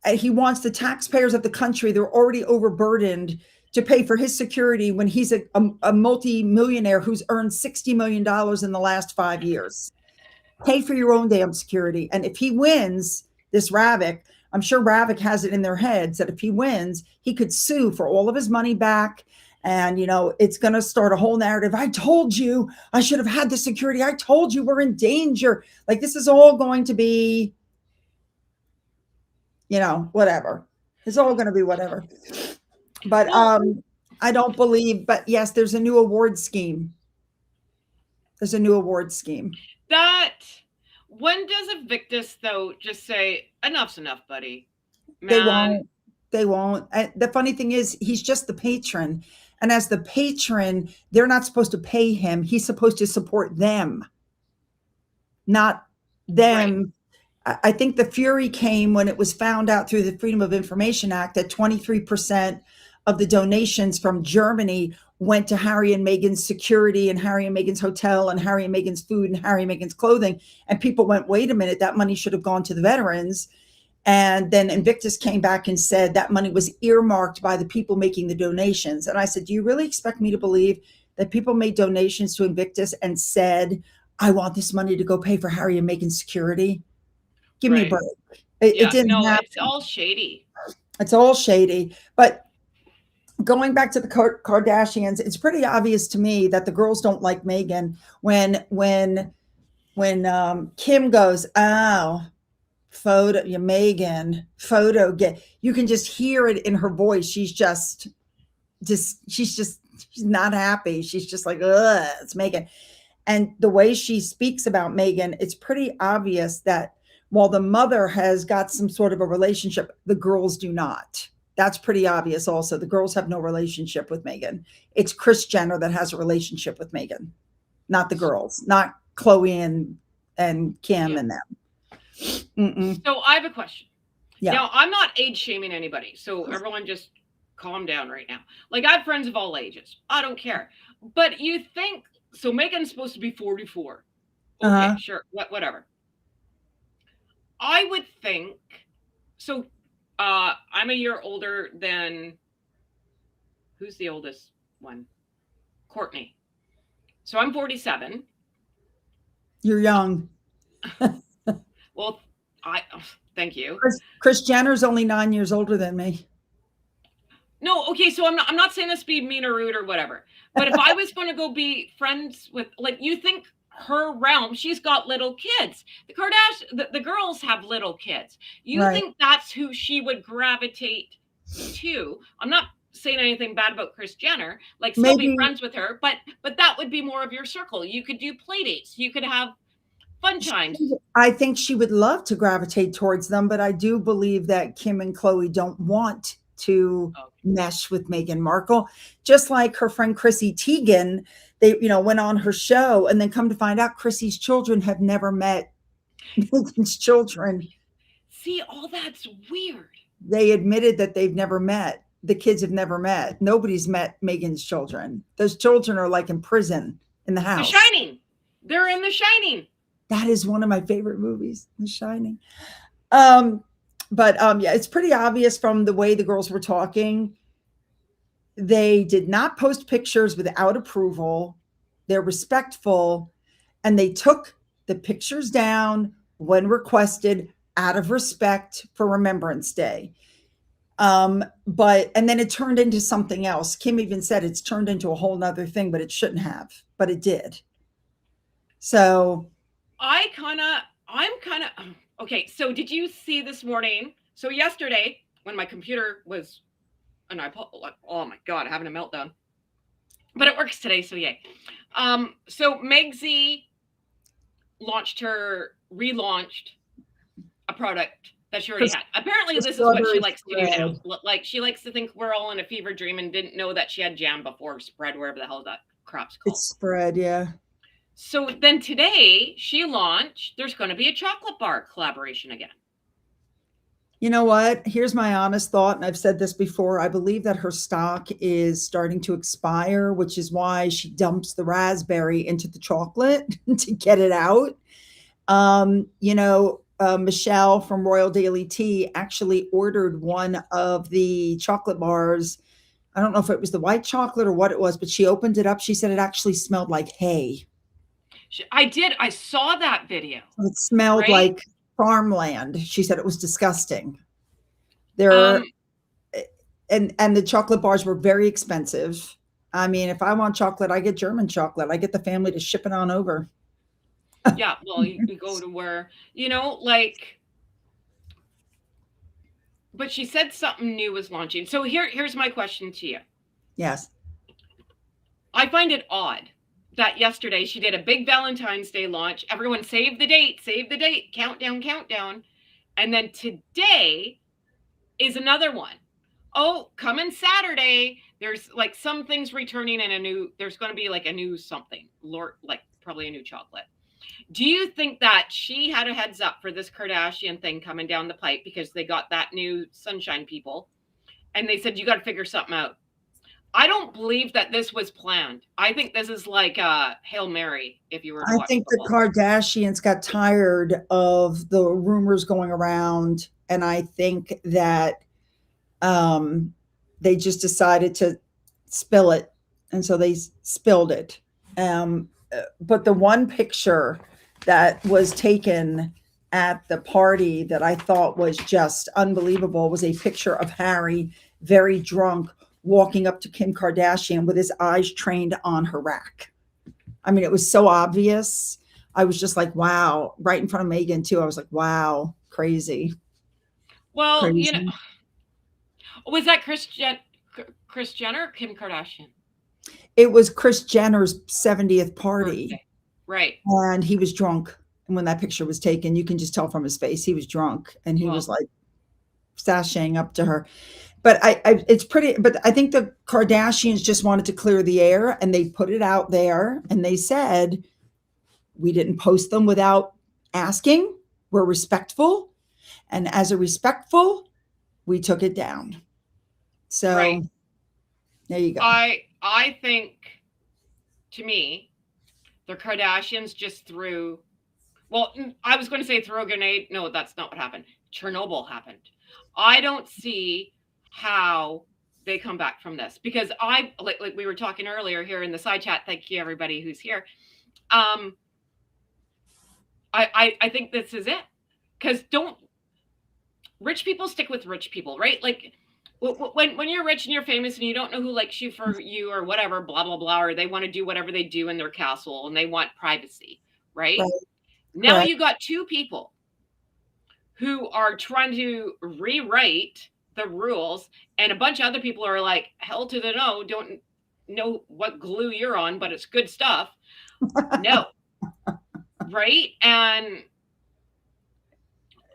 He wants the taxpayers of the country, they're already overburdened, to pay for his security when he's a multi-millionaire who's earned $60 million in the last 5 years. Pay for your own damn security. And if he wins this Ravik, I'm sure Ravik has it in their heads that if he wins, he could sue for all of his money back. And, it's going to start a whole narrative. I told you I should have had the security. I told you we're in danger. Like, this is all going to be, whatever. It's all going to be whatever. But I don't believe, but yes, there's a new award scheme. There's a new award scheme. When does Invictus, though, just say, enough's enough, buddy? Man. They won't. The funny thing is, he's just the patron. And as the patron, they're not supposed to pay him. He's supposed to support them, not them. Right. I think the fury came when it was found out through the Freedom of Information Act that 23% of the donations from Germany went to Harry and Meghan's security and Harry and Meghan's hotel and Harry and Meghan's food and Harry and Meghan's clothing. And people went, wait a minute, that money should have gone to the veterans. And then Invictus came back and said that money was earmarked by the people making the donations. And I said, do you really expect me to believe that people made donations to Invictus and said, I want this money to go pay for Harry and Meghan's security? Give me a break. It didn't happen. It's all shady. It's all shady. But going back to the Kardashians, it's pretty obvious to me that the girls don't like Meghan when Kim goes, oh, Meghan, you can just hear it in her voice. She's not happy. She's just like, ugh, it's Meghan. And the way she speaks about Meghan, it's pretty obvious that while the mother has got some sort of a relationship, the girls do not. That's pretty obvious also. The girls have no relationship with Meghan. It's Kris Jenner that has a relationship with Meghan, not the girls, not Khloe and Kim and them. Mm-mm. So I have a question. Yeah. Now, I'm not age shaming anybody, so everyone just calm down right now. Like, I have friends of all ages. I don't care. But you think, so Meghan's supposed to be 44. Okay, sure, whatever. I would think, so I'm a year older than, who's the oldest one? Courtney. So I'm 47. You're young. Well, thank you. Kris Jenner's only 9 years older than me. No, okay, so I'm not saying this to be mean or rude or whatever. But if I was going to go be friends with, like, you think her realm, she's got little kids. The girls have little kids. You Right. think that's who she would gravitate to? I'm not saying anything bad about Kris Jenner. Like, still be Maybe friends with her, but that would be more of your circle. You could do play dates. You could have fun times. I think she would love to gravitate towards them, but I do believe that Kim and Khloe don't want to mesh with Meghan Markle. Just like her friend Chrissy Teigen, they went on her show, and then come to find out Chrissy's children have never met Meghan's children. See, all that's weird. They admitted that they've never met. The kids have never met. Nobody's met Meghan's children. Those children are like in prison in the house. The Shining. They're in The Shining. That is one of my favorite movies, The Shining. But yeah, it's pretty obvious from the way the girls were talking. They did not post pictures without approval. They're respectful, and they took the pictures down when requested out of respect for Remembrance Day. And then it turned into something else. Kim even said it's turned into a whole nother thing, but it shouldn't have, but it did. So I'm kind of okay. So did you see this morning? So yesterday when my computer was, and oh my God, I'm having a meltdown, but it works today. So yay. So Megzy relaunched a product that she already had. Apparently this is what she likes to do now. Like, she likes to think we're all in a fever dream and didn't know that she had jam before spread, wherever the hell that crap's called. It's spread, yeah. So then today she launched, there's going to be a chocolate bar collaboration again. You know what? Here's my honest thought, and I've said this before. I believe that her stock is starting to expire, which is why she dumps the raspberry into the chocolate to get it out. Michelle from Royal Daily Tea actually ordered one of the chocolate bars. I don't know if it was the white chocolate or what it was, but she opened it up. She said it actually smelled like hay. I saw that video. It smelled like farmland. She said it was disgusting. And the chocolate bars were very expensive. I mean, if I want chocolate, I get German chocolate. I get the family to ship it on over. Yeah, well, you can go to where, but she said something new was launching. So here's my question to you. Yes. I find it odd that yesterday she did a big Valentine's Day launch. Everyone save the date, countdown. And then today is another one. Oh, coming Saturday, there's like some things returning and there's going to be like a new something, like probably a new chocolate. Do you think that she had a heads up for this Kardashian thing coming down the pipe because they got that new Sunshine people and they said, you got to figure something out? I don't believe that this was planned. I think this is like a Hail Mary, if you were to watch think football. The Kardashians got tired of the rumors going around, and I think that they just decided to spill it, and so they spilled it. But the one picture that was taken at the party that I thought was just unbelievable was a picture of Harry, very drunk, walking up to Kim Kardashian with his eyes trained on her rack. I mean, it was so obvious. I was just like, wow, right in front of Meghan too. I was like, wow, crazy. Well, crazy. Was that Kris Jenner or Kim Kardashian? It was Kris Jenner's 70th party. Birthday. Right. And he was drunk. And when that picture was taken, you can just tell from his face, he was drunk, and he was like sashaying up to her. But it's pretty, but I think the Kardashians just wanted to clear the air, and they put it out there, and they said, we didn't post them without asking. We're respectful. And as a respectful, we took it down. So there you go. I think, to me, the Kardashians just threw, well, I was going to say throw a grenade. No, that's not what happened. Chernobyl happened. I don't see how they come back from this, because I like we were talking earlier here in the side chat. Thank you everybody who's here. I think this is it, because don't rich people stick with rich people, right? Like when you're rich and you're famous and you don't know who likes you for you or whatever, blah blah blah, or they want to do whatever they do in their castle and they want privacy, right? Right. Now Correct. you got two people who are trying to rewrite the rules, and a bunch of other people are like, hell to the no, don't know what glue you're on, but it's good stuff. No. Right? And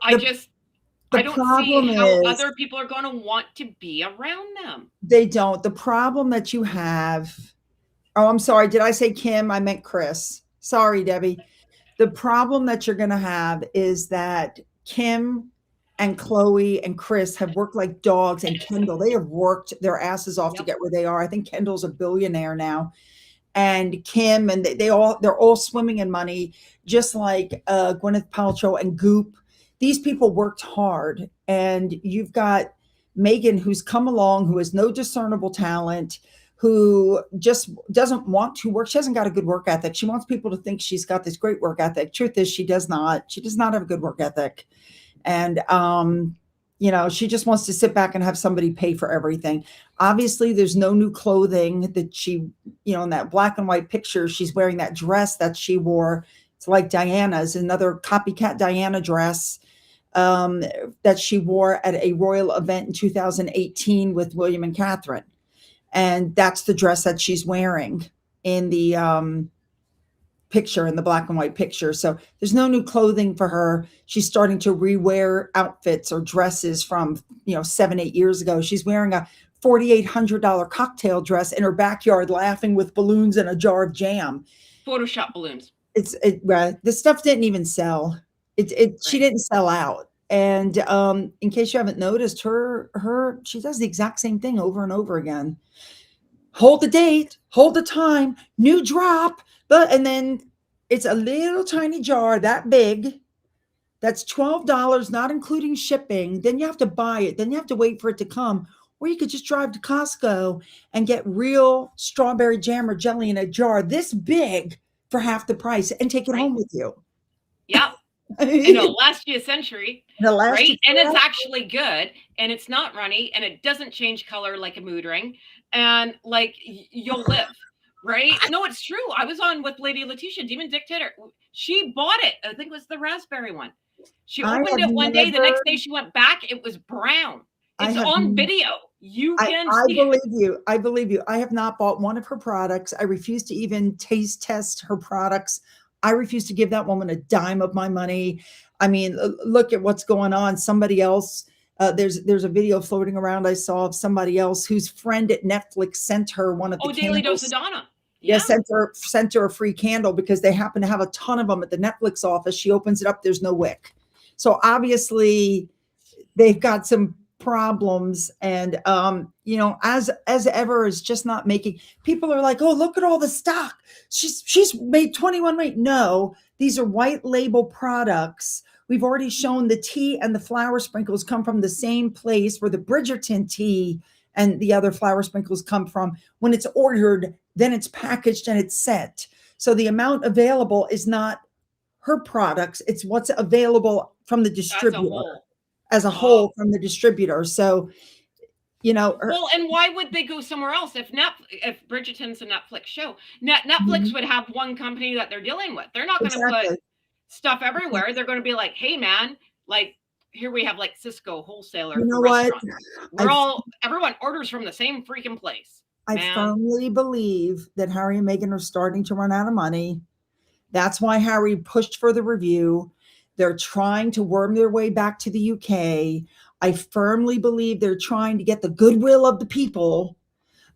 I don't see how other people are going to want to be around them. They don't. The problem that you have, oh, I'm sorry. Did I say Kim? I meant Chris. Sorry, Debbie. The problem that you're going to have is that Kim and Khloe and Chris have worked like dogs, and Kendall, they have worked their asses off to get where they are. I think Kendall's a billionaire now. And Kim, and they're all swimming in money, just like Gwyneth Paltrow and Goop. These people worked hard, and you've got Meghan, who's come along, who has no discernible talent, who just doesn't want to work. She hasn't got a good work ethic. She wants people to think she's got this great work ethic. Truth is, she does not. She does not have a good work ethic. And, she just wants to sit back and have somebody pay for everything. Obviously, there's no new clothing that she, in that black and white picture, she's wearing that dress that she wore. It's like Diana's, another copycat Diana dress that she wore at a royal event in 2018 with William and Catherine. And that's the dress that she's wearing in the picture, in the black and white picture. So there's no new clothing for her. She's starting to rewear outfits or dresses from, 7-8 years ago. She's wearing a $4,800 cocktail dress in her backyard, laughing with balloons and a jar of jam. Photoshop balloons. This stuff didn't even sell. She didn't sell out. And in case you haven't noticed, she does the exact same thing over and over again. Hold the date, hold the time, new drop, and then it's a little tiny jar that big. That's $12, not including shipping. Then you have to buy it. Then you have to wait for it to come. Or you could just drive to Costco and get real strawberry jam or jelly in a jar this big for half the price and take it home with you. Yeah. It'll last you a century. Right? And it's actually good, and it's not runny, and it doesn't change color like a mood ring, and like you'll live. Right? No, it's true. I was on with Lady Letitia, Demon Dictator. She bought it. I think it was the raspberry one. She opened it one day. The next day she went back. It was brown. It's on video. You can see it. I believe you. I have not bought one of her products. I refuse to even taste test her products. I refuse to give that woman a dime of my money. I mean, look at what's going on. Somebody else, there's a video floating around I saw of somebody else whose friend at Netflix sent her one of the Daily Dose of Donna. Yeah, sent her a free candle because they happen to have a ton of them at the Netflix office. She opens it up, there's no wick. So obviously they've got some problems, and as ever is just not making. People are like, oh, look at all the stock. She's made 21 million. No, these are white label products. We've already shown the tea and the flower sprinkles come from the same place where the Bridgerton tea and the other flower sprinkles come from. When it's ordered, then it's packaged and it's sent. So the amount available is not her products. It's what's available from the distributor as a whole from the distributor. So, well, and why would they go somewhere else if Bridgerton's a Netflix show? Netflix would have one company that they're dealing with. They're not going to put stuff everywhere. They're going to be like, hey man, like here we have like Cisco wholesaler. You know what? Everyone orders from the same freaking place. I firmly believe that Harry and Meghan are starting to run out of money. That's why Harry pushed for the review. They're trying to worm their way back to the UK. I firmly believe they're trying to get the goodwill of the people,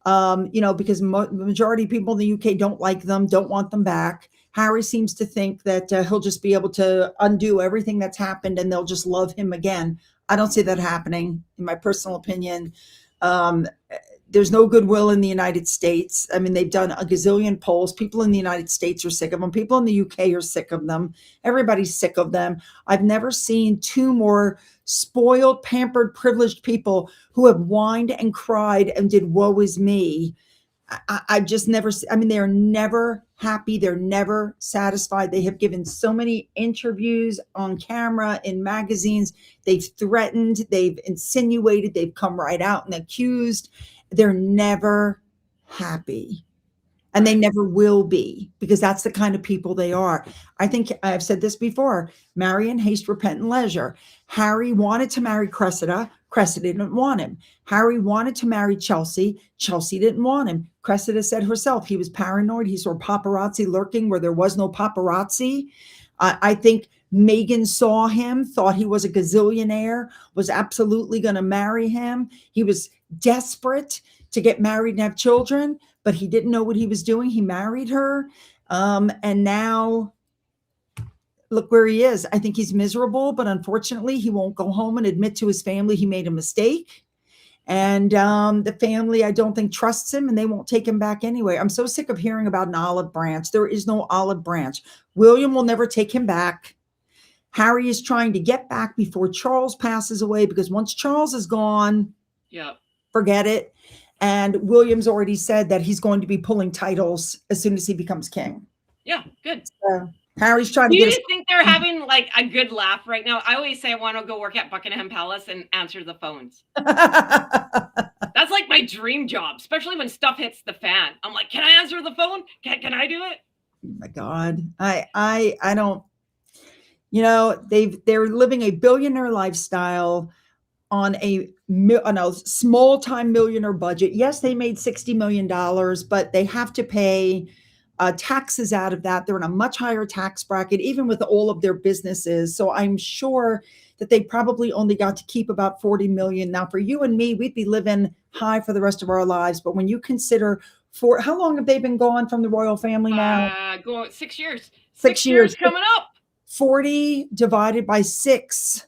because the majority of people in the UK don't like them, don't want them back. Harry seems to think that he'll just be able to undo everything that's happened and they'll just love him again. I don't see that happening, in my personal opinion. there's no goodwill in the United States. I mean, they've done a gazillion polls. People in the United States are sick of them. People in the UK are sick of them. Everybody's sick of them. I've never seen two more spoiled, pampered, privileged people who have whined and cried and did woe is me. I've just never, I mean, they're never happy. They're never satisfied. They have given so many interviews on camera, in magazines. They've threatened, they've insinuated, they've come right out and accused. They're never happy. And they never will be, because that's the kind of people they are. I think I've said this before: marry in haste, repent in leisure. Harry wanted to marry Cressida. Cressida didn't want him. Harry wanted to marry Chelsea. Chelsea didn't want him. Cressida said herself he was paranoid. He saw paparazzi lurking where there was no paparazzi. I think Meghan saw him, thought he was a gazillionaire, was absolutely going to marry him. He was desperate to get married and have children, but he didn't know what he was doing. He married her. And now look where he is. I think he's miserable, but unfortunately he won't go home and admit to his family he made a mistake. And the family, I don't think, trusts him, and they won't take him back anyway. I'm so sick of hearing about an olive branch. There is no olive branch. William will never take him back. Harry is trying to get back before Charles passes away, because once Charles is gone, forget it. And William's already said that he's going to be pulling titles as soon as he becomes king. Yeah, good. So Harry's trying Do to you get think they're having like a good laugh right now? I always say I want to go work at Buckingham Palace and answer the phones. That's like my dream job, especially when stuff hits the fan. I'm like, can I answer the phone? Can I do it? Oh my God. I don't, you know, they're living a billionaire lifestyle on a small time millionaire budget. Yes, they made $60 million, but they have to pay taxes out of that. They're in a much higher tax bracket, even with all of their businesses. So I'm sure that they probably only got to keep about 40 million. Now, for you and me, we'd be living high for the rest of our lives. But when you consider, for how long have they been gone from the royal family now? Going 6 years. 6 years coming up. 40 divided by 6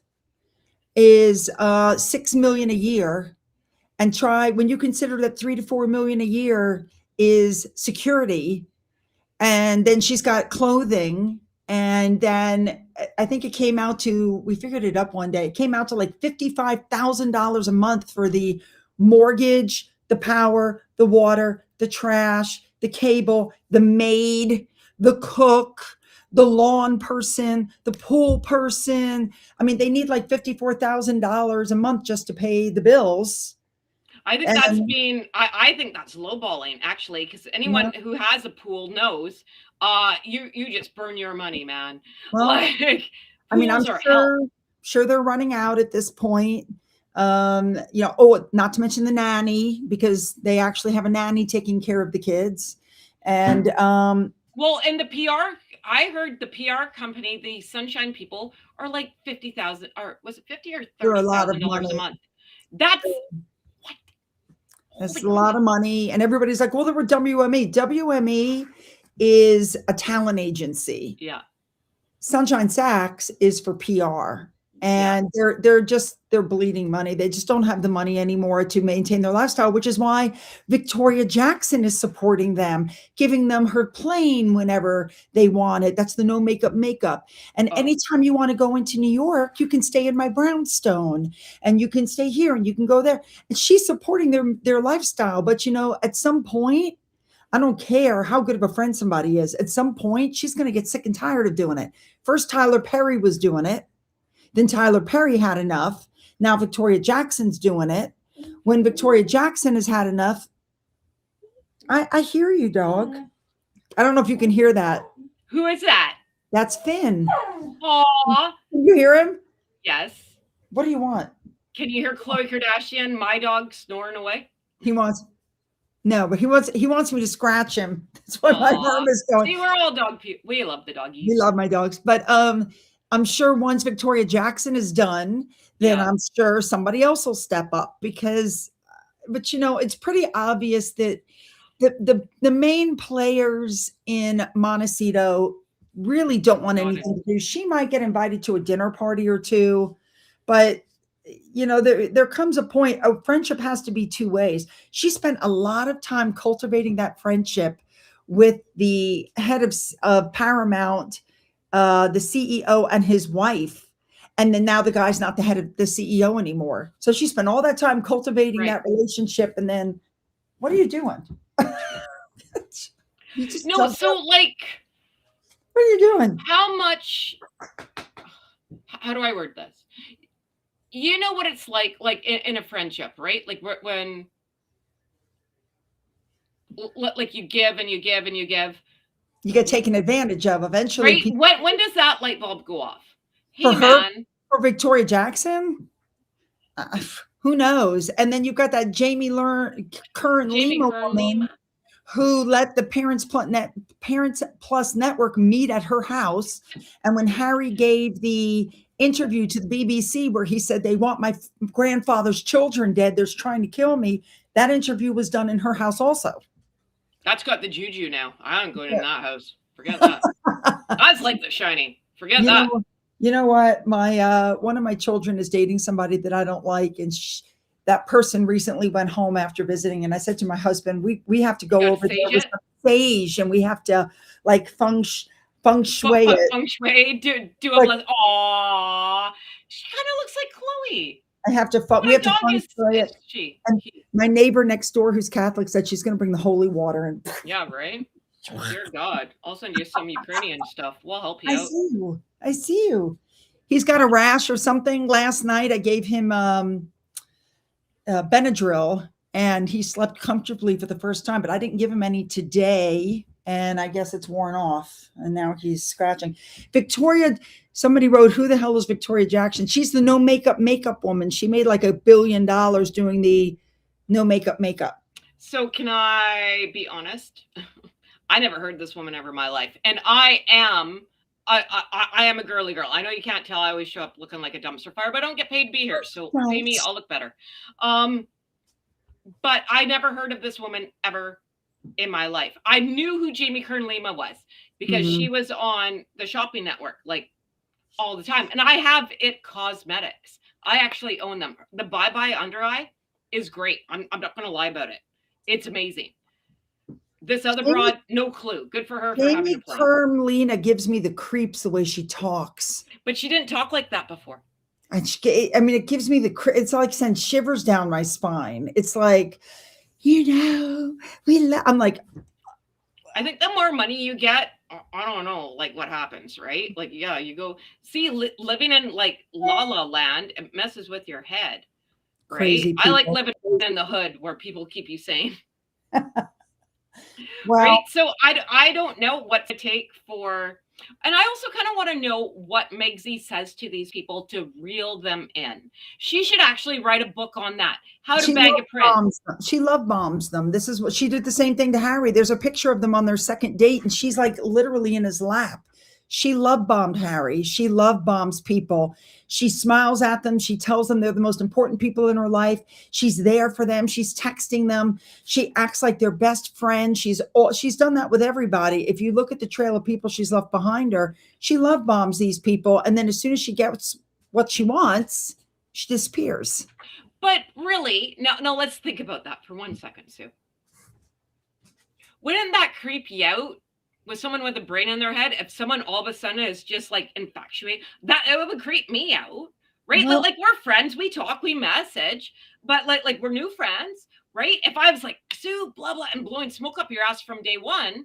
is 6 million a year. And try, when you consider that 3 to 4 million a year is security, and then she's got clothing, and then I think it came out to, we figured it up one day, it came out to like $55,000 a month for the mortgage, the power, the water, the trash, the cable, the maid, the cook, the lawn person, the pool person. I mean, they need like $54,000 a month just to pay the bills. I think that's being, I think that's lowballing, actually, because anyone who has a pool knows you just burn your money, man. Well, like, I mean, I'm sure they're running out at this point. You know, oh, not to mention the nanny, because they actually have a nanny taking care of the kids. And well, and the PR, I heard the PR company, the Sunshine people, are like 50,000, or was it 50 or $30,000 a month? That's what? That's a lot of money. And everybody's like, well, there were WME. WME is a talent agency. Yeah. Sunshine Sachs is for PR. And they're bleeding money. They just don't have the money anymore to maintain their lifestyle, which is why Victoria Jackson is supporting them, giving them her plane whenever they want it. That's the no makeup. And anytime you want to go into New York, you can stay in my brownstone, and you can stay here, and you can go there. And she's supporting their lifestyle. But, you know, at some point, I don't care how good of a friend somebody is. At some point, she's going to get sick and tired of doing it. First, Tyler Perry was doing it. Then Tyler Perry had enough. Now Victoria Jackson's doing it. When Victoria Jackson has had enough, I hear you, dog. I don't know if you can hear that. Who is that? That's Finn. Aw. Can you hear him? Yes. What do you want? Can you hear Khloe Kardashian, my dog, snoring away? He wants me to scratch him. That's why my arm is going. See, we're all dog people. We love the doggies. We love my dogs. But I'm sure once Victoria Jackson is done, then I'm sure somebody else will step up, but you know, it's pretty obvious that the main players in Montecito really don't want anything to do. She might get invited to a dinner party or two, but there comes a point, a friendship has to be two ways. She spent a lot of time cultivating that friendship with the head of Paramount, the CEO and his wife. And then now the guy's not the head of the CEO anymore. So she spent all that time cultivating Right. that relationship. And then what are you doing? You just No, jumped so up. like, What are you doing? how much, how do I word this? You know what it's like in a friendship, right? Like when, like you give and you give and you give, You get taken advantage of. Eventually, right? people, When does that light bulb go off? for Hey, her, man. for Victoria Jackson, uh, who knows? And then you've got that current Jamie Lima Kern woman Lima. who let the Parents Plus Network meet at her house. And when Harry gave the interview to the BBC where he said, they want my grandfather's children dead, they're trying to kill me, that interview was done in her house also. That's got the juju now. I don't go in that house. Forget that. That's like The Shining. Forget You that. know, you know what? My one of my children is dating somebody that I don't like, and that person recently went home after visiting. And I said to my husband, "We have to You go got to over there sage with it. some sage, and we have to like feng shui it. Feng shui. Do a Like bless. Aww. She kind of looks like Khloe. I have to What we kind have of to dog feng shui is it." she? And my neighbor next door, who's Catholic, said she's going to bring the holy water. And Yeah, right? Dear God. I'll send you some Ukrainian stuff. We'll help you I out. see you. I see you. He's got a rash or something. Last night, I gave him Benadryl, and he slept comfortably for the first time, but I didn't give him any today. And I guess it's worn off. And now he's scratching. Victoria, somebody wrote, who the hell is Victoria Jackson? She's the no makeup woman. She made like $1 billion doing the no makeup. So can I be honest? I never heard this woman ever in my life. And I am a girly girl. I know you can't tell. I always show up looking like a dumpster fire, but I don't get paid to be here. So pay me, I'll look better. But I never heard of this woman ever in my life. I knew who Jamie Kern Lima was because she was on the shopping network like all the time. And I have It Cosmetics. I actually own them. The Bye Bye Under Eye is great. I'm not going to lie about it. It's amazing. This other broad, no clue. Good for her for having a Jamie plan. Kern Lima gives me the creeps the way she talks. But she didn't talk like that before. And it gives me it's like send shivers down my spine. It's like, I'm like, I think the more money you get, I don't know, like what happens, right? Like, yeah, you go see living in like La La Land, it messes with your head, right? Crazy I like people. living in the hood where people keep you sane. Well, right. So I don't know what to take for, and I also kind of want to know what Megzy says to these people to reel them in. She should actually write a book on that. How to bag a prince. She love bombs them. This is what she did, the same thing to Harry. There's a picture of them on their second date, and she's like literally in his lap. She love bombed Harry. She love bombs people. She smiles at them. She tells them they're the most important people in her life. She's there for them. She's texting them. She acts like their best friend. She's done that with everybody. If you look at the trail of people she's left behind her, she love bombs these people. And then as soon as she gets what she wants, she disappears. But really, no, let's think about that for 1 second, Sue. Wouldn't that creep you out? With someone with a brain in their head, if someone all of a sudden is just like infatuated, it would creep me out, right? Well, like we're friends, we talk, we message, but like we're new friends, right? If I was like Sue, blah blah, and blowing smoke up your ass from day one,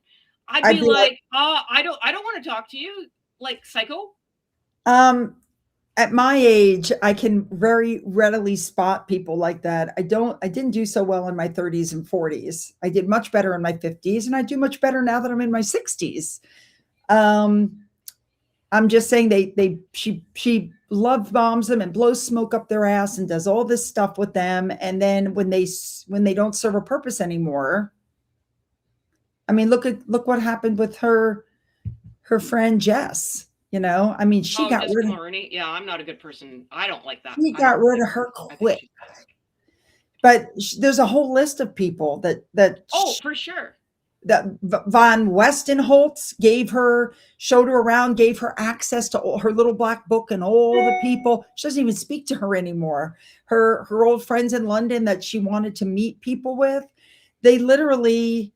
I'd be like, I don't want to talk to you, like psycho. At my age, I can very readily spot people like that. I didn't do so well in my 30s and 40s. I did much better in my 50s, and I do much better now that I'm in my 60s. I'm just saying she love bombs them and blows smoke up their ass and does all this stuff with them. And then when they don't serve a purpose anymore, I mean, look what happened with her friend Jess. I mean, she got rid of Maroney. Yeah, I'm not a good person. I don't like that. She got rid of her quick. But there's a whole list of people that oh, for sure. that Von Westenholtz showed her around, gave her access to all, her little black book and all the people. She doesn't even speak to her anymore. Her old friends in London that she wanted to meet people with, they literally,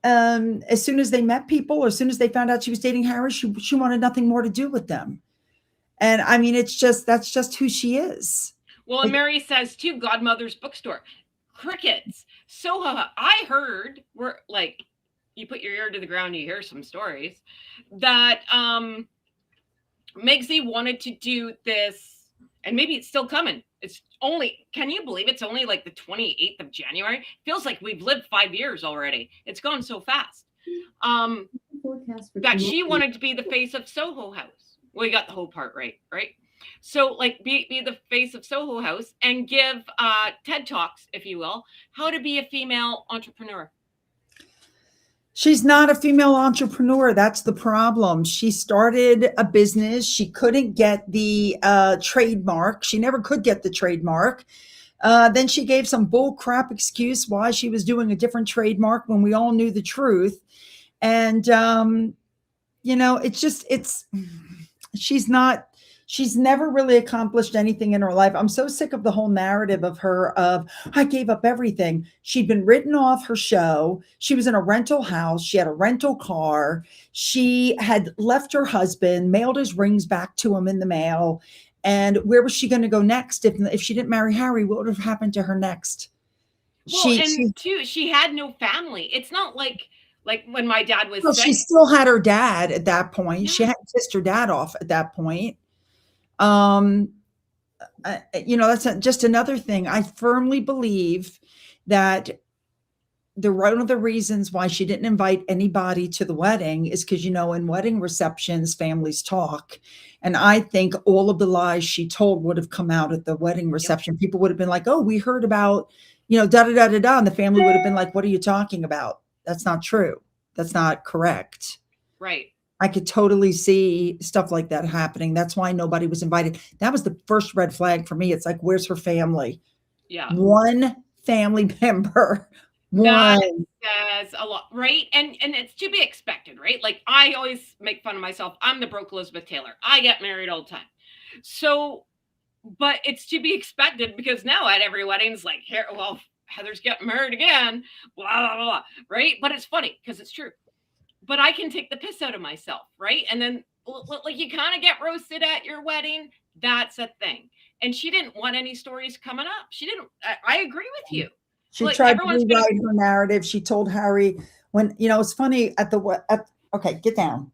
as soon as they met people, or as soon as they found out she was dating Harry, she wanted nothing more to do with them. And I mean, that's just who she is. Well, and Mary says too, Godmother's bookstore, crickets. So I heard, we're like, you put your ear to the ground, you hear some stories that Megsy wanted to do this, and maybe it's still coming. It's only, can you believe it's only like the 28th of January? Feels like we've lived 5 years already. It's gone so fast. That she wanted to be the face of Soho House. Well, you got the whole part right? So like be the face of Soho House and give TED Talks, if you will, how to be a female entrepreneur. She's not a female entrepreneur. That's the problem. She started a business. She couldn't get the trademark. She never could get the trademark. Then she gave some bull crap excuse why she was doing a different trademark when we all knew the truth. And, she's never really accomplished anything in her life. I'm so sick of the whole narrative of her I gave up everything. She'd been written off her show. She was in a rental house. She had a rental car. She had left her husband, mailed his rings back to him in the mail. And where was she going to go next? If she didn't marry Harry, what would have happened to her next? Well, she had no family. It's not like when my dad was sick. She still had her dad at that point. Yeah. She had kissed her dad off at that point. That's just another thing. I firmly believe that one of the reasons why she didn't invite anybody to the wedding is because, in wedding receptions, families talk. And I think all of the lies she told would have come out at the wedding reception. Yep. People would have been like, oh, we heard about, da da da da da. And the family would have been like, what are you talking about? That's not true. That's not correct. Right. I could totally see stuff like that happening. That's why nobody was invited. That was the first red flag for me. It's like, where's her family? Yeah. One family member. That says a lot, right? And it's to be expected, right? Like I always make fun of myself. I'm the broke Elizabeth Taylor. I get married all the time. So, but it's to be expected because now at every wedding it's like, Heather's getting married again, blah, blah, blah, right? But it's funny because it's true. But I can take the piss out of myself, right? And then like you kind of get roasted at your wedding. That's a thing. And she didn't want any stories coming up. She didn't. I agree with you. She tried to rewrite her narrative. She told Harry when, it's funny okay, get down.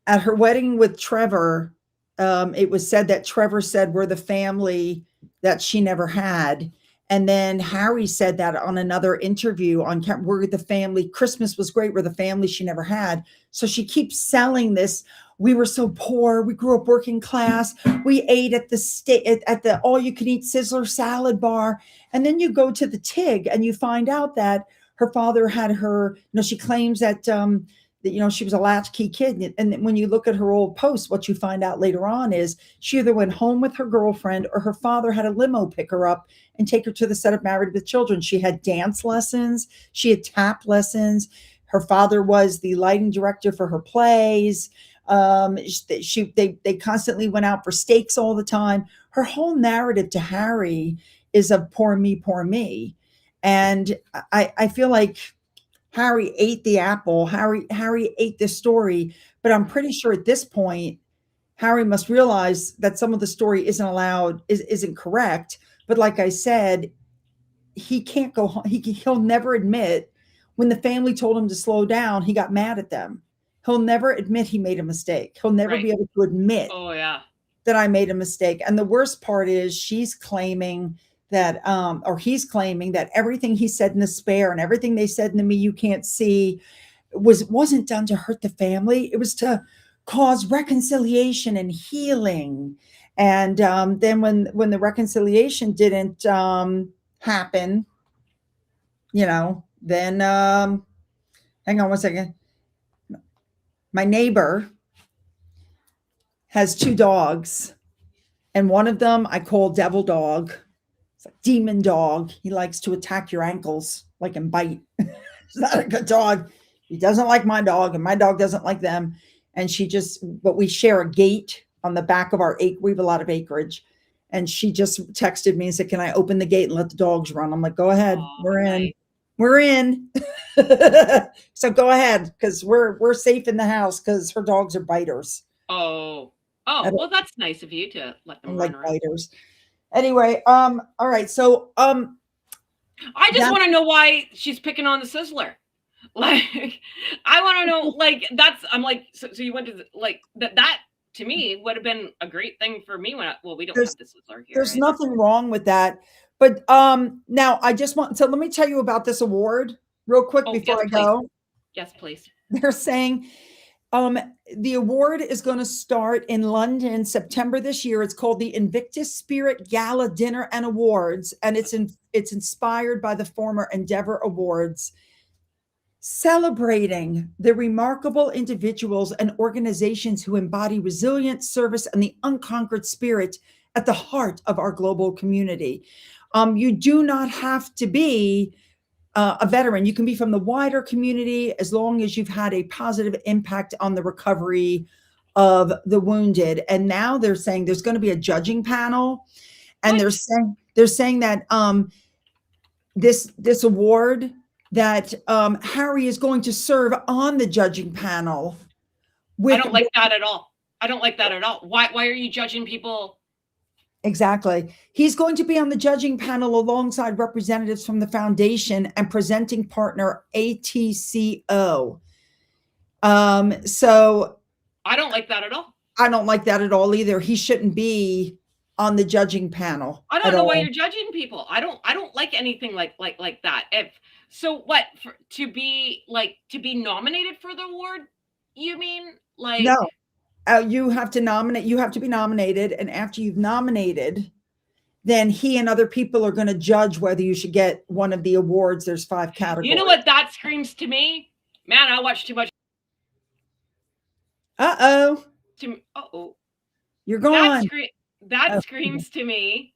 At her wedding with Trevor, it was said that Trevor said we're the family that she never had. And then Harry said that on another interview on we're the family. Christmas was great. We're the family she never had. So she keeps selling this. We were so poor. We grew up working class. We ate at the all you can eat Sizzler salad bar. And then you go to the TIG and you find out that her father had her, she claims that, she was a latchkey kid. And when you look at her old posts, what you find out later on is she either went home with her girlfriend or her father had a limo pick her up and take her to the set of Married with Children. She had dance lessons. She had tap lessons. Her father was the lighting director for her plays. They constantly went out for steaks all the time. Her whole narrative to Harry is of poor me. And I feel like Harry ate the apple. Harry ate this story, but I'm pretty sure at this point, Harry must realize that some of the story isn't correct. But like I said, he can't go home. He'll never admit when the family told him to slow down, he got mad at them. He'll never admit he made a mistake. He'll never be able to admit that I made a mistake. And the worst part is she's claiming that, or he's claiming that everything he said in the spare and everything they said to me, you can't see, wasn't done to hurt the family. It was to cause reconciliation and healing. And then when the reconciliation didn't happen, then hang on one second. My neighbor has 2 dogs, and one of them I call Devil Dog. It's a demon dog. He likes to attack your ankles, and bite. He's not a good dog. He doesn't like my dog, and my dog doesn't like them. And but we share a gate on the back of our we have a lot of acreage. And she just texted me and said, "Can I open the gate and let the dogs run?" I'm like, "Go ahead. Oh, We're in. nice. We're in." So go ahead, because we're safe in the house because her dogs are biters. Oh, I well, that's nice of you to let them don't run like around. biters. Anyway, all right. So I just that want to know why she's picking on the Sizzler. Like, I want to know, like, I'm like, so you went to, like, that to me would have been a great thing for me well, we don't there's have the Sizzler here there's either. nothing wrong with that. But now I just want, so let me tell you about this award real quick Oh, yes, before I please. go. Yes, please. They're saying the award is going to start in London September this year. It's called the Invictus Spirit Gala Dinner and Awards, and it's inspired by the former Endeavor Awards, celebrating the remarkable individuals and organizations who embody resilience, service, and the unconquered spirit at the heart of our global community. You do not have to be a veteran. You can be from the wider community as long as you've had a positive impact on the recovery of the wounded. And now they're saying there's going to be a judging panel, and What? they're saying that this award, that Harry is going to serve on the judging panel I with. don't like that at all. I don't like that at all. Why are you judging people? Exactly. He's going to be on the judging panel alongside representatives from the foundation and presenting partner ATCO. So I don't like that at all. I don't like that at all either. He shouldn't be on the judging panel I at don't know why all. you're judging people. I don't like anything like that. What, to be nominated for the award, you mean? No, Like, you have to nominate. You have to be nominated, and after you've nominated, then he and other people are going to judge whether you should get one of the awards. There's 5 categories. you know what that screams to me? Man, I watch too much. Uh-oh. Uh-oh. You're gone. That screams to me,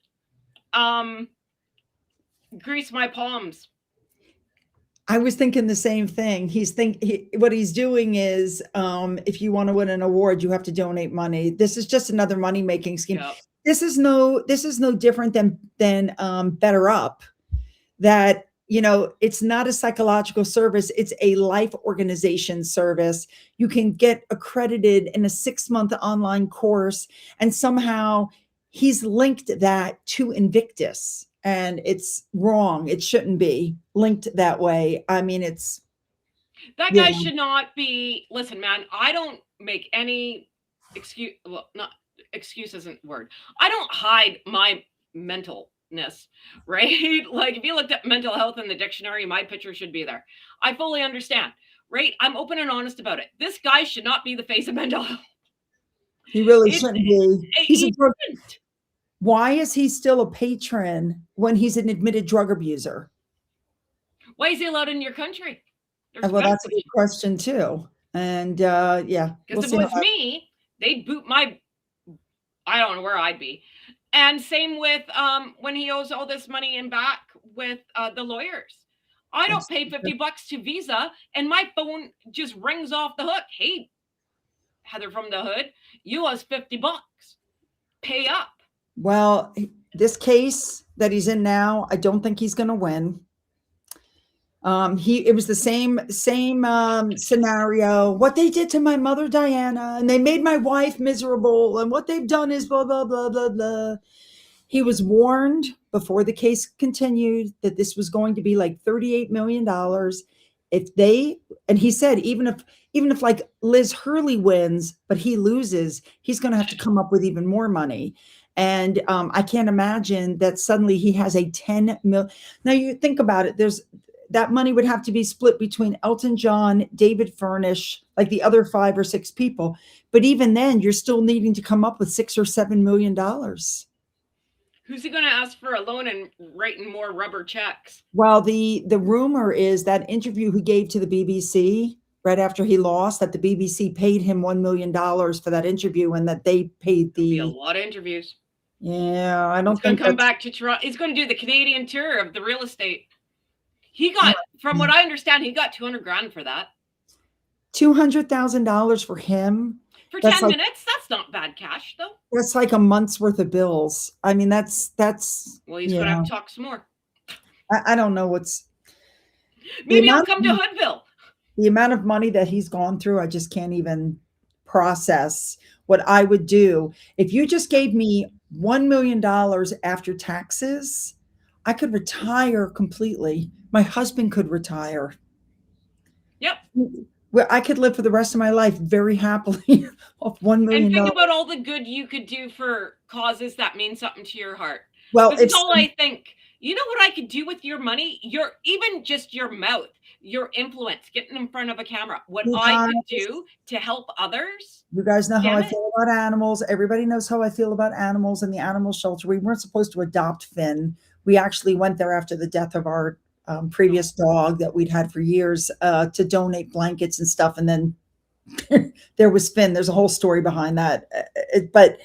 grease my palms. I was thinking the same thing. What he's doing is, if you want to win an award, you have to donate money. This is just another money making scheme. Yep. This is no different than Better Up. That, it's not a psychological service; it's a life organization service. You can get accredited in a 6-month online course, and somehow he's linked that to Invictus. And it's wrong. It shouldn't be linked that way. I mean, that guy should not be. Listen, man, I don't make any excuse. Well, not excuse isn't word. I don't hide my mentalness, right? Like, if you looked at mental health in the dictionary, my picture should be there. I fully understand, right? I'm open and honest about it. This guy should not be the face of mental health. He really shouldn't be. He's a drug. Shouldn't. Why is he still a patron when he's an admitted drug abuser? Why is he allowed in your country? Well, that's a good question too. And yeah, because if it was me, they'd boot my. I don't know where I'd be. And same with when he owes all this money in back with the lawyers. I don't pay $50 to Visa, and my phone just rings off the hook. Hey, Heather from the Hood, you owe us $50. Pay up. Well, this case that he's in now, I don't think he's going to win. It was the same scenario. What they did to my mother Diana, and they made my wife miserable, and what they've done is blah blah blah blah blah. He was warned before the case continued that this was going to be like $38 million. And he said, even if like Liz Hurley wins, but he loses, he's going to have to come up with even more money. And I can't imagine that suddenly he has a 10 million. Now you think about it, that money would have to be split between Elton John, David Furnish, like the other 5 or 6 people. But even then, you're still needing to come up with $6 or $7 million. Who's he going to ask for a loan and writing more rubber checks? Well, the rumor is that interview he gave to the BBC right after he lost, that the BBC paid him $1 million for that interview, and that they paid Be a lot of interviews. Yeah, I don't think he's going to come back to Toronto. He's going to do the Canadian tour of the real estate. He got, from what I understand, he got $200,000 for that. $200,000 for him. For That's 10 like minutes, that's not bad cash, though. that's like a month's worth of bills. I mean, that's Well, he's going to yeah. have to talk some more. I don't know what's the Maybe he'll amount come to Hoodville. the amount of money that he's gone through. I just can't even process what I would do if you just gave me $1 million after taxes. I could retire completely. My husband could retire. Yep. Where I could live for the rest of my life very happily off $1 And million. think about all the good you could do for causes that mean something to your heart. Well, This is all I think. You know what I could do with your money? Even just your mouth, your influence, getting in front of a camera. What I could do to help others. You guys know how Damn I it. feel about animals. Everybody knows how I feel about animals and the animal shelter. We weren't supposed to adopt Finn. We actually went there after the death of our previous dog that we'd had for years to donate blankets and stuff. And then there was Finn. There's a whole story behind that. But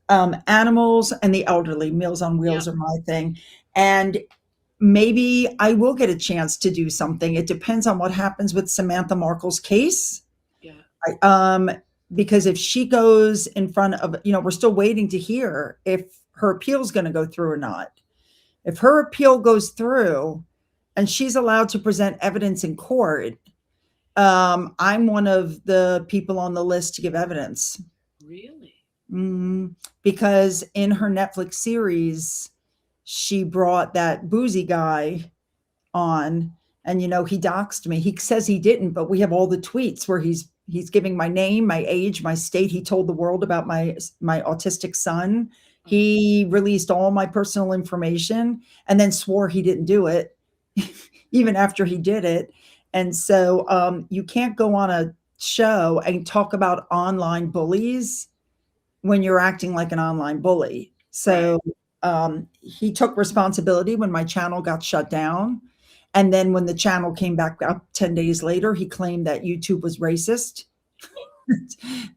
animals and the elderly, Meals on Wheels are my thing. And maybe I will get a chance to do something. It depends on what happens with Samantha Markle's case. Yeah. Because if she goes in front of, we're still waiting to hear if her appeal is going to go through or not. If her appeal goes through and she's allowed to present evidence in court, I'm one of the people on the list to give evidence. Really? Because in her Netflix series, she brought that boozy guy on, and he doxed me. He says he didn't, but we have all the tweets where he's giving my name, my age, my state. He told the world about my autistic son. He released all my personal information and then swore he didn't do it, even after he did it. And so you can't go on a show and talk about online bullies when you're acting like an online bully. So he took responsibility when my channel got shut down. And then when the channel came back up 10 days later, he claimed that YouTube was racist.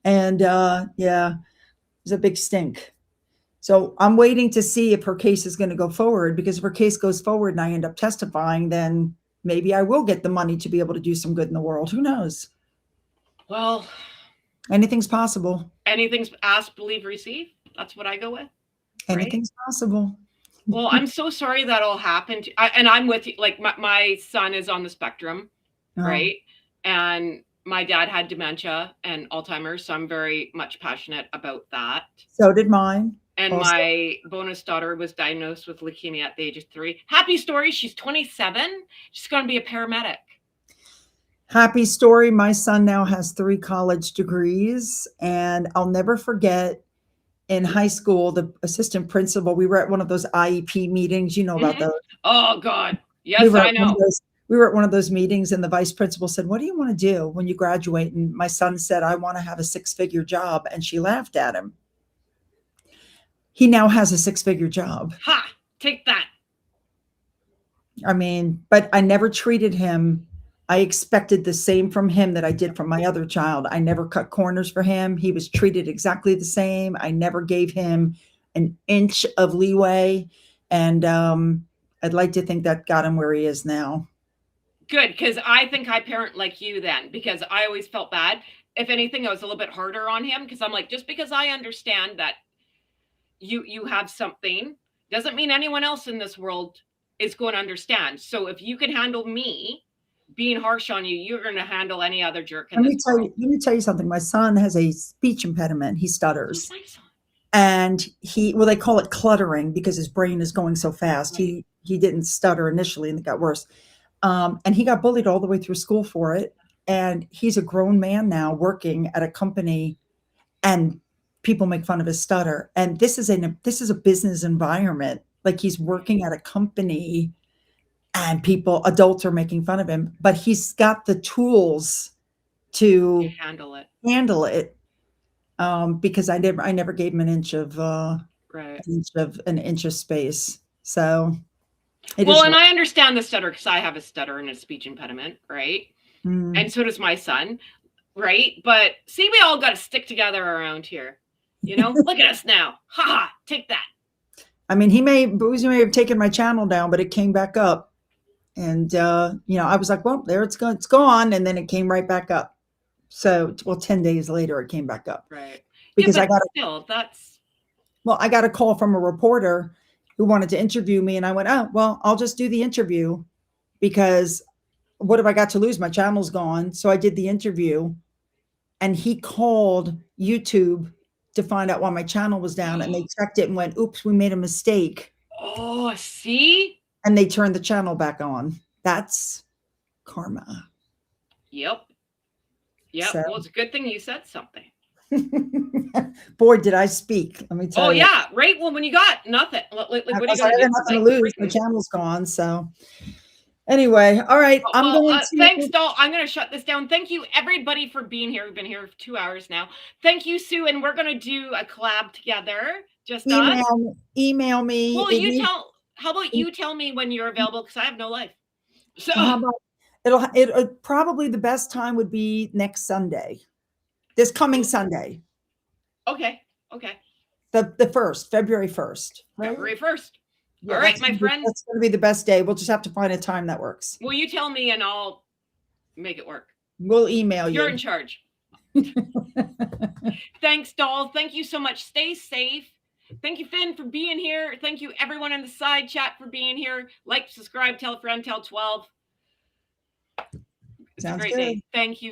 And it was a big stink. So I'm waiting to see if her case is going to go forward, because if her case goes forward and I end up testifying, then maybe I will get the money to be able to do some good in the world. Who knows? Well, anything's possible. Anything's ask, believe, receive. That's what I go with. Anything's possible. Well, I'm so sorry that all happened. And I'm with you. Like my son is on the spectrum, right? And my dad had dementia and Alzheimer's. So I'm very much passionate about that. So did mine. And also, my bonus daughter was diagnosed with leukemia at the age of 3. Happy story. She's 27. She's going to be a paramedic. Happy story. My son now has 3 college degrees. And I'll never forget, in high school, the assistant principal, we were at one of those IEP meetings. You know about those. Oh, God. Yes, I know. We were at one of those meetings and the vice principal said, "What do you want to do when you graduate?" And my son said, "I want to have a 6-figure job." And she laughed at him. He now has a 6-figure job. Ha! Take that. I mean, but I never treated him. I expected the same from him that I did from my other child. I never cut corners for him. He was treated exactly the same. I never gave him an inch of leeway. And I'd like to think that got him where he is now. Good, because I think I parent like you then, because I always felt bad. If anything, I was a little bit harder on him, because I'm like, just because I understand that you have something doesn't mean anyone else in this world is going to understand. So if you can handle me being harsh on you, you're going to handle any other jerk in this world. Let me tell you something. My son has a speech impediment. He stutters. And they call it cluttering because his brain is going so fast. Right. He didn't stutter initially and it got worse. And he got bullied all the way through school for it. And he's a grown man now working at a company, and people make fun of his stutter. And this is a business environment. Like, he's working at a company and adults are making fun of him, but he's got the tools to handle it. Because I never gave him an inch of space. So and I understand the stutter, because I have a stutter and a speech impediment, right? And so does my son, right? But see, we all got to stick together around here. Look at us now. Ha ha, take that. I mean, Boozy may have taken my channel down, but it came back up. And I was like, well, there it's gone. And then it came right back up. So, well, 10 days later, it came back up. Right. Because yeah, I got still, that's I got a call from a reporter who wanted to interview me, and I went, oh, well, I'll just do the interview because what have I got to lose? My channel's gone. So I did the interview, and he called YouTube to find out why my channel was down, and they checked it and went, oops, we made a mistake. Oh, see? And they turned the channel back on. That's karma. Yep. So. Well, it's a good thing you said something. Boy, did I speak. Let me tell you. Oh, yeah. Right. Well, when you got nothing, what are you going to do? I had nothing to lose. My channel's gone. So anyway, all right. Thanks, Doll. I'm going to shut this down. Thank you, everybody, for being here. We've been here for 2 hours now. Thank you, Sue. And we're going to do a collab together. Just email me. Well, how about you tell me when you're available? Because I have no life. So how about it'll probably the best time would be next Sunday. This coming Sunday. Okay. The 1st, February 1st. Right? February 1st. Yeah, all right, my friend. That's going to be the best day. We'll just have to find a time that works. Well, you tell me and I'll make it work. We'll email you. You're in charge. Thanks, Doll. Thank you so much. Stay safe. Thank you, Finn, for being here. Thank you, everyone in the side chat, for being here. Like, subscribe, tell a friend, tell 12. It's a great day. Thank you.